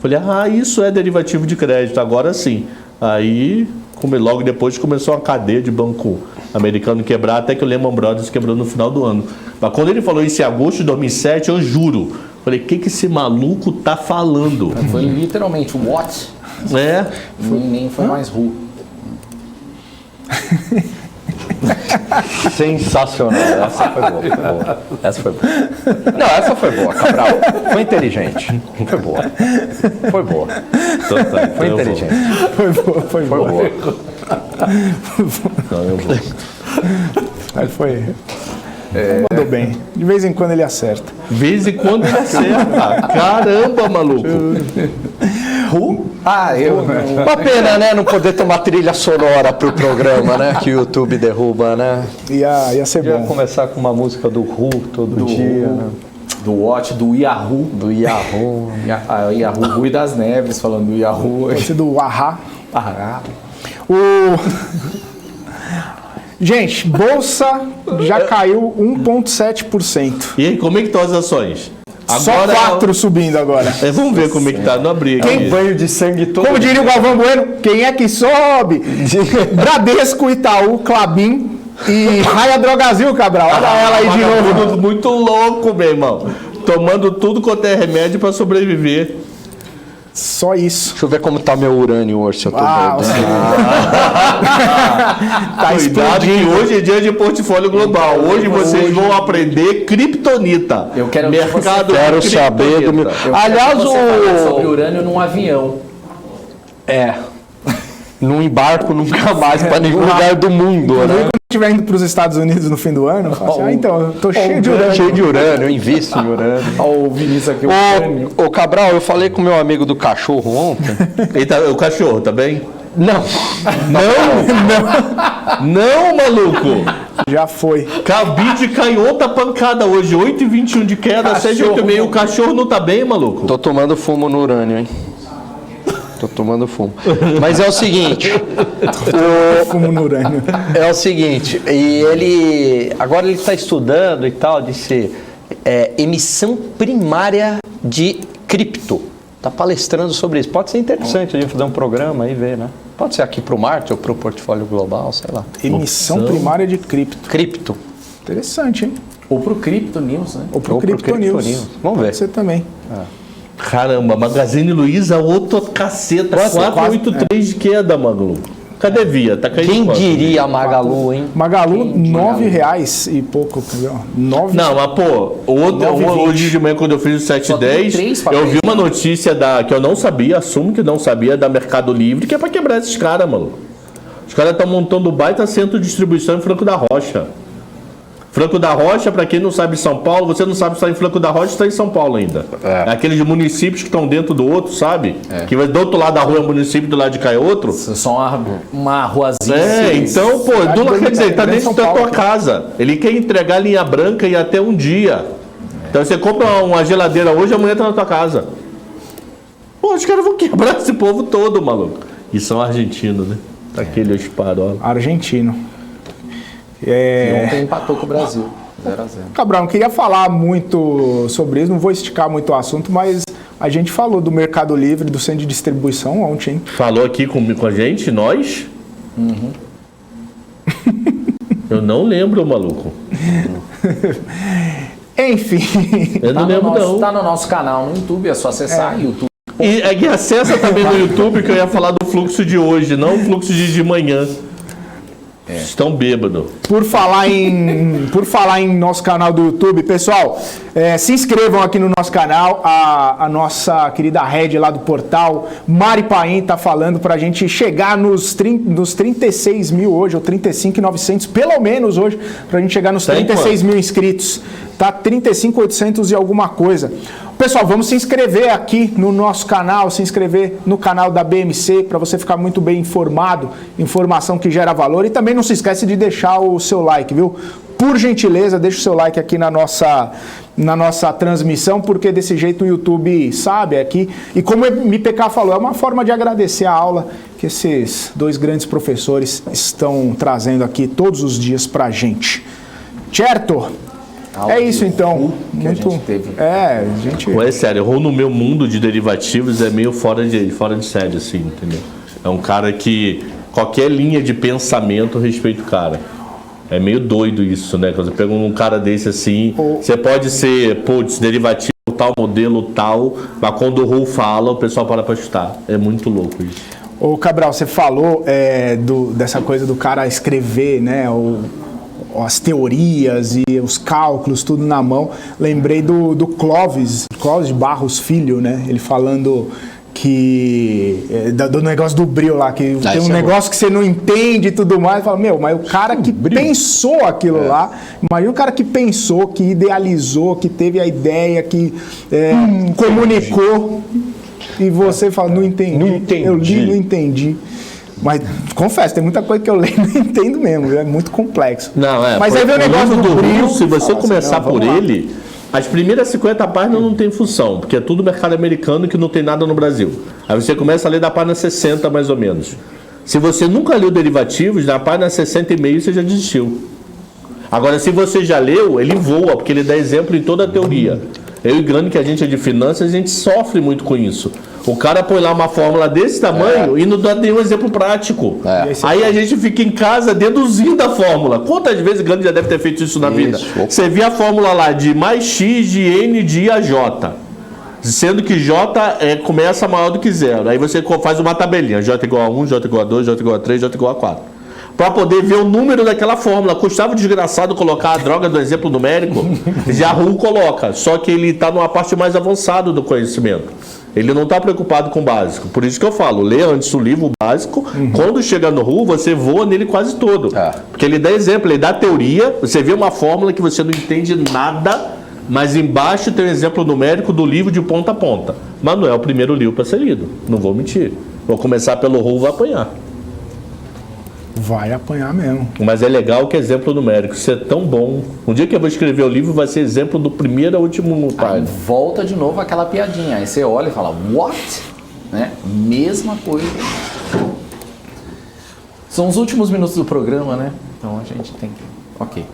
Falei, isso é derivativo de crédito, agora sim. Aí, logo depois começou a cadeia de banco americano quebrar, até que o Lehman Brothers quebrou no final do ano. Mas quando ele falou isso em agosto de 2007, eu juro, falei, o que esse maluco tá falando? Foi literalmente what? Nem foi mais who. Sensacional. Essa foi boa. Essa foi boa. Não, essa foi boa, Cabral. Foi inteligente. Foi boa. Foi inteligente. Foi boa. Mas foi. Mandou bem. De vez em quando ele acerta. De vez em quando ele acerta. Caramba, maluco. Uma pena, né? Não poder tomar trilha sonora pro programa, né? Que o YouTube derruba, né? Ia ser bom. Ia começar com uma música do Who todo dia, né? Do Watch, do Yahoo. Yahoo Rui das Neves falando do Yahoo. Pode ser do Ahá. Gente, Bolsa já caiu 1,7%. E aí, como é que estão as ações? Só 4 subindo agora. Vamos ver como é que tá. Não abri aqui. Banho de sangue todo. Como diria o Galvão Bueno, quem é que sobe? Bradesco, Itaú, Klabin e Raia Drogazil, Cabral. Olha ela aí de novo. Muito louco, meu irmão. Tomando tudo quanto é remédio para sobreviver. Só isso. Deixa eu ver como tá meu urânio hoje, se eu tô vendo. Tá Cuidado que hoje é dia de portfólio global. Hoje vocês vão aprender criptonita. Eu quero mercado. Quero saber do meu. Aliás, sobre urânio num avião. Não embarco nunca mais para nenhum lugar do mundo, né? Quando estiver indo para os Estados Unidos no fim do ano, eu falo assim, então, eu tô cheio de urânio. Cheio de urânio, eu invisto em urânio. Olha o Vinícius aqui, Ô, Cabral, eu falei com o meu amigo do cachorro ontem. O cachorro, tá bem? Não, maluco. Já foi. Cabide caiu outra pancada hoje, 8,21 de queda, 7,86. O cachorro não tá bem, maluco? tô tomando fumo no urânio, hein? Tô tomando fumo. Mas é o seguinte. Fumo no urânio. É o seguinte, agora ele está estudando e tal, disse emissão primária de cripto. Está palestrando sobre isso. Pode ser interessante a gente fazer um programa aí, ver, né? Pode ser aqui para o Marte ou para o portfólio global, sei lá. Emissão primária de cripto. Cripto. Interessante, hein? Ou pro Crypto News, né? Ou pro Crypto News. Vamos ver. Pode ser também. Caramba, Magazine Luiza, outra caceta. 4,83 de queda, maluco. Cadê Via? Tá caindo. Quem diria a Magalu, hein? Magalu, R$9 e pouco. 9. Não, mas pô, hoje de manhã, quando eu fiz o 710, eu vi uma notícia que eu não sabia, assumo que não sabia, da Mercado Livre, que é pra quebrar esses caras, maluco. Os caras estão montando baita centro de distribuição em Franco da Rocha. Franco da Rocha, para quem não sabe São Paulo, você não sabe se está em Franco da Rocha ou está em São Paulo ainda. É aqueles municípios que estão dentro do outro, sabe? Que vai do outro lado da rua é um município, do lado de cá é outro. Só uma ruazinha. Então, pô, quer dizer, ele está dentro da tua casa. Ele quer entregar linha branca e até um dia. Então você compra uma geladeira hoje, amanhã está na tua casa. Pô, os caras vão quebrar esse povo todo, maluco. E são argentinos, né? Aquele esparola. Argentino. E ontem empatou com o Brasil, 0-0. Cabral, não queria falar muito sobre isso, não vou esticar muito o assunto, mas a gente falou do Mercado Livre, do centro de distribuição ontem, hein? Falou aqui com a gente, nós? Uhum. Eu não lembro, maluco. Enfim. Eu não lembro, não. Tá no nosso canal no YouTube, é só acessar YouTube. E que acessa também no YouTube, que eu ia falar do fluxo de hoje, não o fluxo de manhã. Estão bêbados. Por falar em nosso canal do YouTube, pessoal, se inscrevam aqui no nosso canal. A nossa querida Red lá do portal, Mari Paim, tá falando pra gente chegar nos 36 mil hoje, ou 35.900, pelo menos hoje, pra gente chegar nos 36 mil inscritos. tá 35.800 e alguma coisa. Pessoal, vamos se inscrever aqui no nosso canal, se inscrever no canal da BMC para você ficar muito bem informado, informação que gera valor. E também não se esquece de deixar o seu like, viu? Por gentileza, deixa o seu like aqui na nossa transmissão, porque desse jeito o YouTube sabe aqui. E como o MPK falou, é uma forma de agradecer a aula que esses dois grandes professores estão trazendo aqui todos os dias pra gente. Certo? É isso então. Que muito... a gente teve. É sério, errou no meu mundo de derivativos é meio fora de série, assim, entendeu? É um cara que qualquer linha de pensamento respeita o cara. É meio doido isso, né? Quando você pega um cara desse assim, você pode ser, derivativo tal, modelo tal, mas quando o Ru fala, o pessoal para chutar. É muito louco isso. Ô Cabral, você falou dessa coisa do cara escrever, né? As teorias e os cálculos, tudo na mão. Lembrei do Clóvis de Barros Filho, né? Ele falando do negócio do bril lá, que tem um negócio que você não entende e tudo mais, fala, mas o cara que pensou aquilo lá, imagina o cara que pensou, que idealizou, que teve a ideia, que comunicou, e você fala, não entendi. Eu li, não entendi. Mas, confesso, tem muita coisa que eu leio e não entendo mesmo, é muito complexo. Mas aí vem o negócio do bril, se você começar por ele... As primeiras 50 páginas não tem função, porque é tudo mercado americano que não tem nada no Brasil. Aí você começa a ler da página 60, mais ou menos. Se você nunca leu derivativos, na página 60 e meio você já desistiu. Agora, se você já leu, ele voa, porque ele dá exemplo em toda a teoria. Eu e Grande, que a gente é de finanças, a gente sofre muito com isso. O cara põe lá uma fórmula desse tamanho e não dá nenhum exemplo prático. Aí a gente fica em casa deduzindo a fórmula. Quantas vezes o Grande já deve ter feito isso na vida? Você vê a fórmula lá de mais x de n de a j. Sendo que j começa maior do que zero. Aí você faz uma tabelinha. J igual a 1, j igual a 2, j igual a 3, j igual a 4. Para poder ver o número daquela fórmula. Custava o desgraçado colocar a droga do exemplo numérico. Já Ru coloca. Só que ele está numa parte mais avançada do conhecimento. Ele não está preocupado com o básico. Por isso que eu falo, lê antes o livro básico. Quando chega no Ru, você voa nele quase todo. Porque ele dá exemplo, ele dá teoria. Você vê uma fórmula que você não entende nada, mas embaixo tem um exemplo numérico do livro de ponta a ponta. Mas não é o primeiro livro para ser lido. Não vou mentir. Vou começar pelo Ru, vou apanhar. Vai apanhar mesmo. Mas é legal que exemplo numérico. Isso é tão bom. Um dia que eu vou escrever o livro, vai ser exemplo do primeiro ao último página. Volta de novo aquela piadinha. Aí você olha e fala, what? Né? Mesma coisa. São os últimos minutos do programa, né? Então a gente tem que... Ok.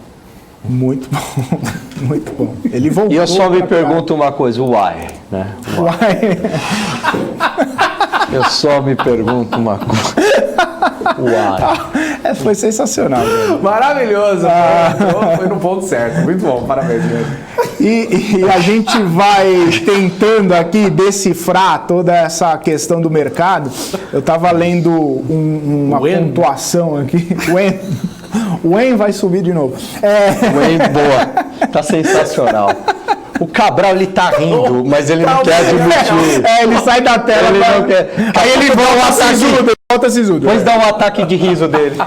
Muito bom. Muito bom. Ele voltou. E eu só me pergunto uma coisa, why? Né? Eu só me pergunto uma coisa. Foi sensacional. Maravilhoso. Foi no ponto certo. Muito bom, parabéns. E a gente vai tentando aqui decifrar toda essa questão do mercado. Eu estava lendo uma pontuação aqui. O EN vai subir de novo. O EN, boa. Tá sensacional. O Cabral, ele tá rindo, mas ele não quer admitir. Ele sai da tela. Ele não quer. Aí ele volta sisudo. Depois dá um ataque de riso dele.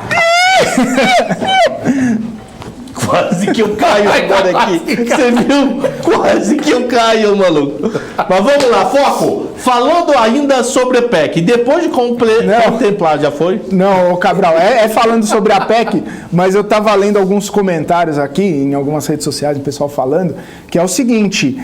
Quase que eu caio agora aqui. Você viu? Quase que eu caio, maluco. Mas vamos lá, foco. Falando ainda sobre a PEC, depois de contemplar, já foi? Não, Cabral, falando sobre a PEC, mas eu estava lendo alguns comentários aqui, em algumas redes sociais, o pessoal falando, que é o seguinte,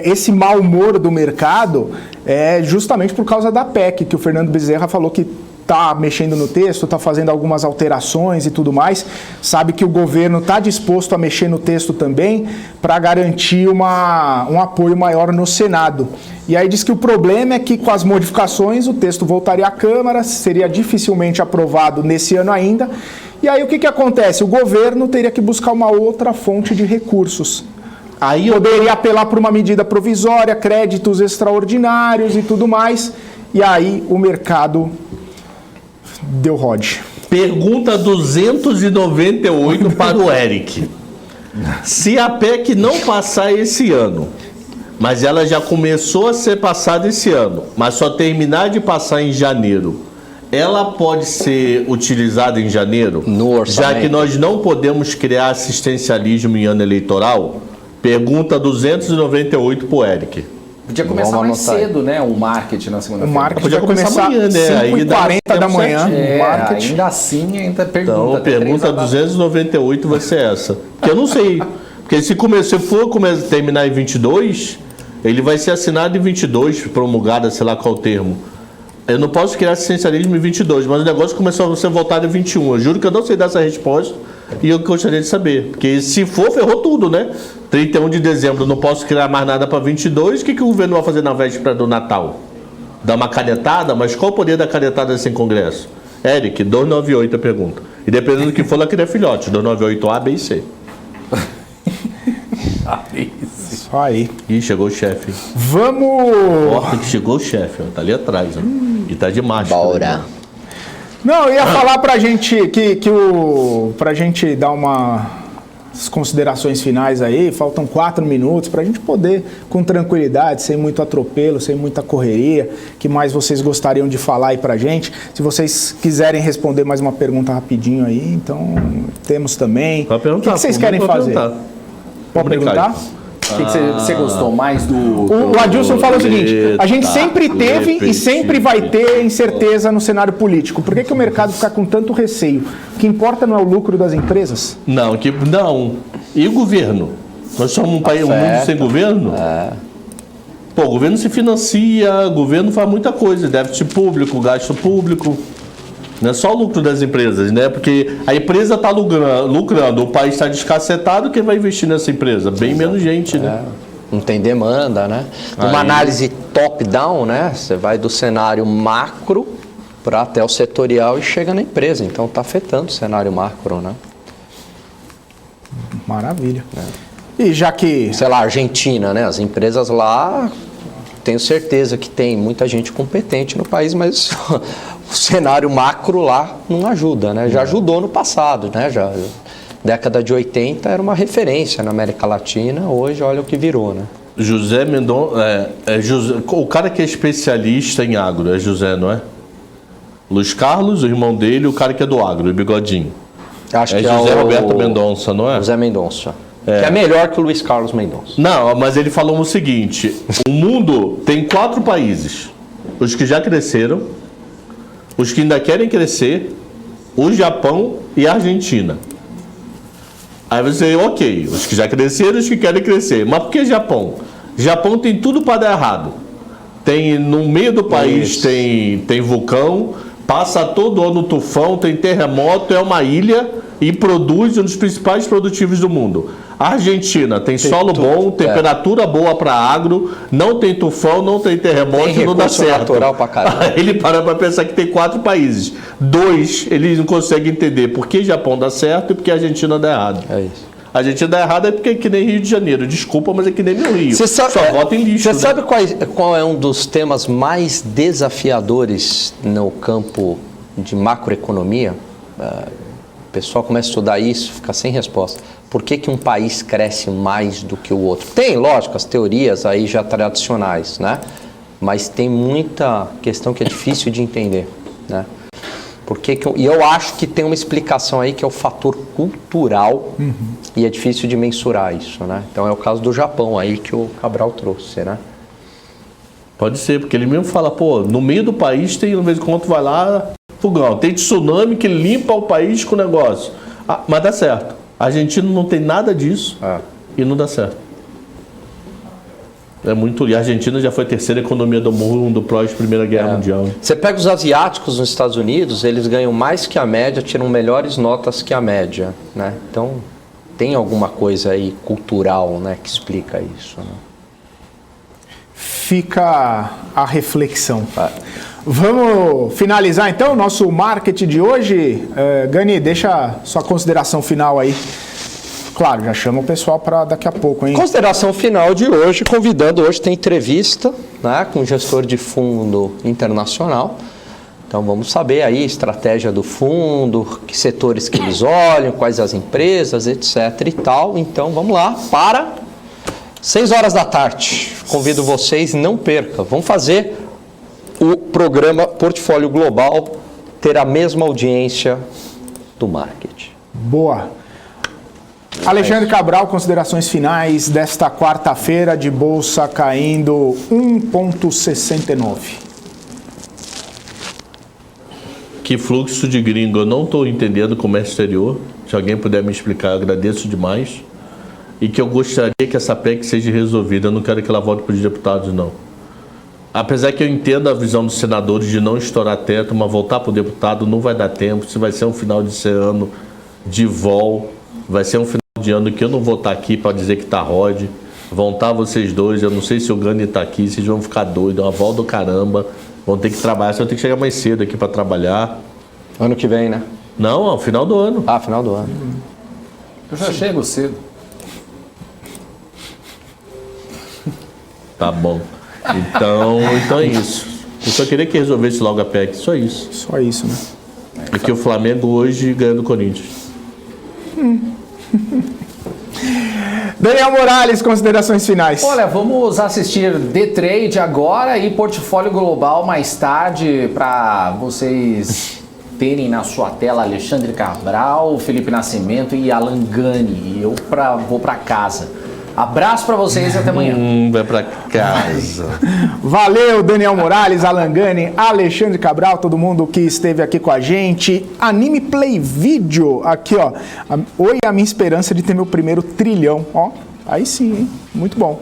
esse mau humor do mercado é justamente por causa da PEC, que o Fernando Bezerra falou que está mexendo no texto, está fazendo algumas alterações e tudo mais, sabe que o governo está disposto a mexer no texto também para garantir um apoio maior no Senado. E aí diz que o problema é que com as modificações o texto voltaria à Câmara, seria dificilmente aprovado nesse ano ainda, e aí o que acontece? O governo teria que buscar uma outra fonte de recursos. Aí poderia apelar por uma medida provisória, créditos extraordinários e tudo mais, e aí o mercado deu rod. Pergunta 298 para o Eric. Se a PEC não passar esse ano, mas ela já começou a ser passada esse ano, mas só terminar de passar em janeiro, ela pode ser utilizada em janeiro? No orçamento. Já que nós não podemos criar assistencialismo em ano eleitoral, Pergunta 298 pro Eric. Podia começar mais cedo, né? O marketing na O segunda-feira. marketing Podia vai começar amanhã, né? Aí 5h40 da manhã. É, O marketing. ainda assim, ainda pergunta. Então, até pergunta 3 horas. 298 vai ser essa. Porque eu não sei. Porque se for terminar em 22, ele vai ser assinado em 22, promulgada, sei lá qual o termo. Eu não posso criar assistencialismo em 22, mas o negócio começou a ser votado em 21. Eu juro que eu não sei dar essa resposta e eu gostaria de saber. Porque se for, ferrou tudo, né? 31 de dezembro, não posso criar mais nada para 22. O que o governo vai fazer na véspera do Natal? Dar uma canetada? Mas qual o poder da canetada sem Congresso? Eric, 298 a pergunta. E dependendo do que for, ela queria filhote. 298 A, B e C. Isso aí. Ih, chegou o chefe. Vamos... Porta que chegou o chefe, ó. Tá ali atrás, ó. E tá de máscara. Bora. Não, eu ia falar pra gente pra gente dar as considerações finais aí, faltam 4 minutos pra gente poder, com tranquilidade, sem muito atropelo, sem muita correria. O que mais vocês gostariam de falar aí pra gente? Se vocês quiserem responder mais uma pergunta rapidinho aí, então temos também. Pode perguntar, o que vocês querem pode fazer? perguntar. Pode perguntar? O que você gostou mais do... O Adilson falou o seguinte: a gente sempre teve e sempre vai ter incerteza no cenário político. Por que o mercado fica com tanto receio? O que importa não é o lucro das empresas? Não. E o governo? Nós somos um país, um mundo sem governo? Pô, o governo se financia, o governo faz muita coisa, déficit público, gasto público. Não é só o lucro das empresas, né? Porque a empresa está lucrando, o país está descacetado, quem vai investir nessa empresa? Bem menos gente, né? Não tem demanda, né? Uma análise top-down, né? Você vai do cenário macro para até o setorial e chega na empresa. Então está afetando o cenário macro, né? Maravilha. E já que... Sei lá, Argentina, né? As empresas lá, tenho certeza que tem muita gente competente no país, mas o cenário macro lá não ajuda, né? Já ajudou no passado, né? Já, década de 80 era uma referência na América Latina, hoje olha o que virou, né? José Mendonça, o cara que é especialista em agro, é José, não é? Luiz Carlos, o irmão dele, o cara que é do agro, o bigodinho. Acho que José é o Roberto Mendonça, não é? José Mendonça. Que é melhor que o Luiz Carlos Mendonça. Não, mas ele falou o seguinte: o mundo tem 4 países. Os que já cresceram, os que ainda querem crescer, o Japão e a Argentina. Aí você, ok, os que já cresceram e os que querem crescer. Mas por que Japão? Japão tem tudo para dar errado. Tem, no meio do país tem vulcão, passa todo ano tufão, tem terremoto, é uma ilha e produz um dos principais produtivos do mundo. A Argentina tem solo bom, temperatura boa para agro, não tem tufão, não tem terremoto, tem não dá certo. Natural pra caramba. Ele para pensar que tem 4 países. 2, ele não consegue entender por que Japão dá certo e por que a Argentina dá errado. É isso. A Argentina dá errado é porque é que nem Rio de Janeiro. Desculpa, mas é que nem meu Rio. Só vota em lixo. Você né? sabe qual é um dos temas mais desafiadores no campo de macroeconomia? O pessoal começa a estudar isso, fica sem resposta. Por que um país cresce mais do que o outro? Tem, lógico, as teorias aí já tradicionais, né? Mas tem muita questão que é difícil de entender, né? E eu acho que tem uma explicação aí que é o fator cultural e é difícil de mensurar isso, né? Então é o caso do Japão aí que o Cabral trouxe, né? Pode ser, porque ele mesmo fala, pô, no meio do país tem, no vez em quando vai lá, fogão, tem tsunami que limpa o país com o negócio. Ah, mas dá certo. A Argentina não tem nada disso e não dá certo. É muito. E a Argentina já foi a 3ª economia do mundo pós Primeira Guerra Mundial. Você pega os asiáticos nos Estados Unidos, eles ganham mais que a média, tiram melhores notas que a média, né? Então tem alguma coisa aí cultural, né, que explica isso, né? Fica a reflexão. Vamos finalizar então o nosso marketing de hoje. Gani, deixa sua consideração final aí. Claro, já chama o pessoal para daqui a pouco, hein? Consideração final de hoje, convidando, hoje tem entrevista, né, com o gestor de fundo internacional. Então vamos saber aí a estratégia do fundo, que setores que eles olham, quais as empresas, etc e tal. Então vamos lá, para 6 horas da tarde. Convido vocês, não perca. Vamos fazer o programa Portfólio Global ter a mesma audiência do marketing. Boa. Alexandre Cabral, considerações finais desta quarta-feira de bolsa caindo 1,69. Que fluxo de gringo, eu não estou entendendo comércio exterior. Se alguém puder me explicar, eu agradeço demais. E que eu gostaria que essa PEC seja resolvida. Eu não quero que ela volte para os deputados, não. Apesar que eu entendo a visão dos senadores de não estourar teto, mas voltar para o deputado não vai dar tempo. Se vai ser um final de ano de vol, vai ser um final de ano que eu não vou estar aqui para dizer que tá Rod. Vão estar vocês dois, eu não sei se o Gani está aqui, vocês vão ficar doidos, é uma vol do caramba. Vão ter que trabalhar, você vai ter que chegar mais cedo aqui para trabalhar. Ano que vem, né? Não, ao final do ano. Ah, final do ano. Eu já chego cedo. Tá bom. Então é isso. Eu só queria que resolvesse logo a PEC, só isso. Só isso, né? E que o Flamengo hoje ganha do Corinthians. Daniel Morales, considerações finais. Olha, vamos assistir The Trade agora e Portfólio Global mais tarde para vocês terem na sua tela Alexandre Cabral, Felipe Nascimento e Alan Gani. E eu vou para casa. Abraço para vocês e até amanhã. Vai para casa. Valeu, Daniel Morales, Alan Gani, Alexandre Cabral, todo mundo que esteve aqui com a gente. Anime Play Video, aqui ó. Oi, a minha esperança de ter meu primeiro trilhão, ó. Aí sim, hein? Muito bom.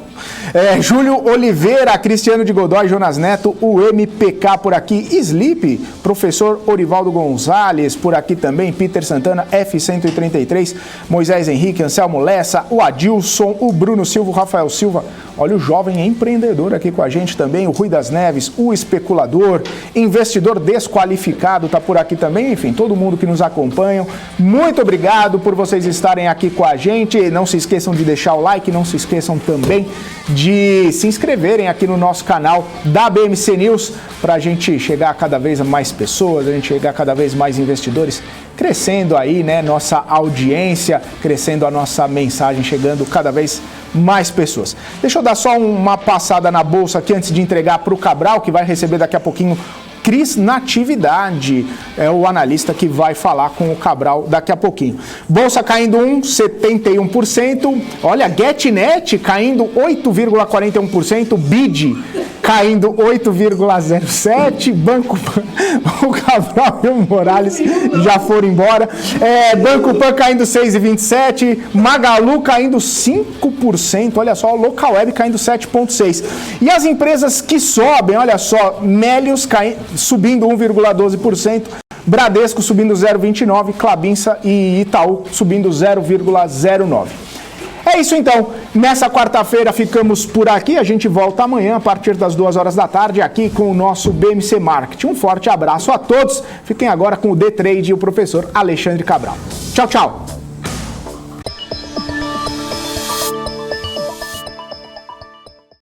Júlio Oliveira, Cristiano de Godoy, Jonas Neto, o MPK por aqui, Sleep, professor Orivaldo Gonzalez por aqui também, Peter Santana, F133, Moisés Henrique, Anselmo Lessa, o Adilson, o Bruno Silva, o Rafael Silva, olha o jovem empreendedor aqui com a gente também, o Rui das Neves, o especulador, investidor desqualificado tá por aqui também, enfim, todo mundo que nos acompanha, muito obrigado por vocês estarem aqui com a gente, não se esqueçam de deixar o like, não se esqueçam também de se inscreverem aqui no nosso canal da BMC News para a gente chegar a cada vez a mais pessoas, a gente chegar a cada vez mais investidores, crescendo aí, né, nossa audiência, crescendo a nossa mensagem, chegando cada vez mais pessoas. Deixa eu dar só uma passada na bolsa aqui antes de entregar para o Cabral, que vai receber daqui a pouquinho Cris Natividade, é o analista que vai falar com o Cabral daqui a pouquinho. Bolsa caindo 1,71%. Olha, GetNet caindo 8,41%. BID caindo 8,07%. Banco o Cabral e o Morales já foram embora. Banco Pan caindo 6,27%. Magalu caindo 5%. Olha só, o Localweb caindo 7,6%. E as empresas que sobem, olha só, Melios subindo 1,12%, Bradesco subindo 0,29%, Klabinsa e Itaú subindo 0,09%. É isso então, nessa quarta-feira ficamos por aqui, a gente volta amanhã a partir das 2 horas da tarde aqui com o nosso BMC Marketing. Um forte abraço a todos, fiquem agora com o The Trade e o professor Alexandre Cabral. Tchau, tchau!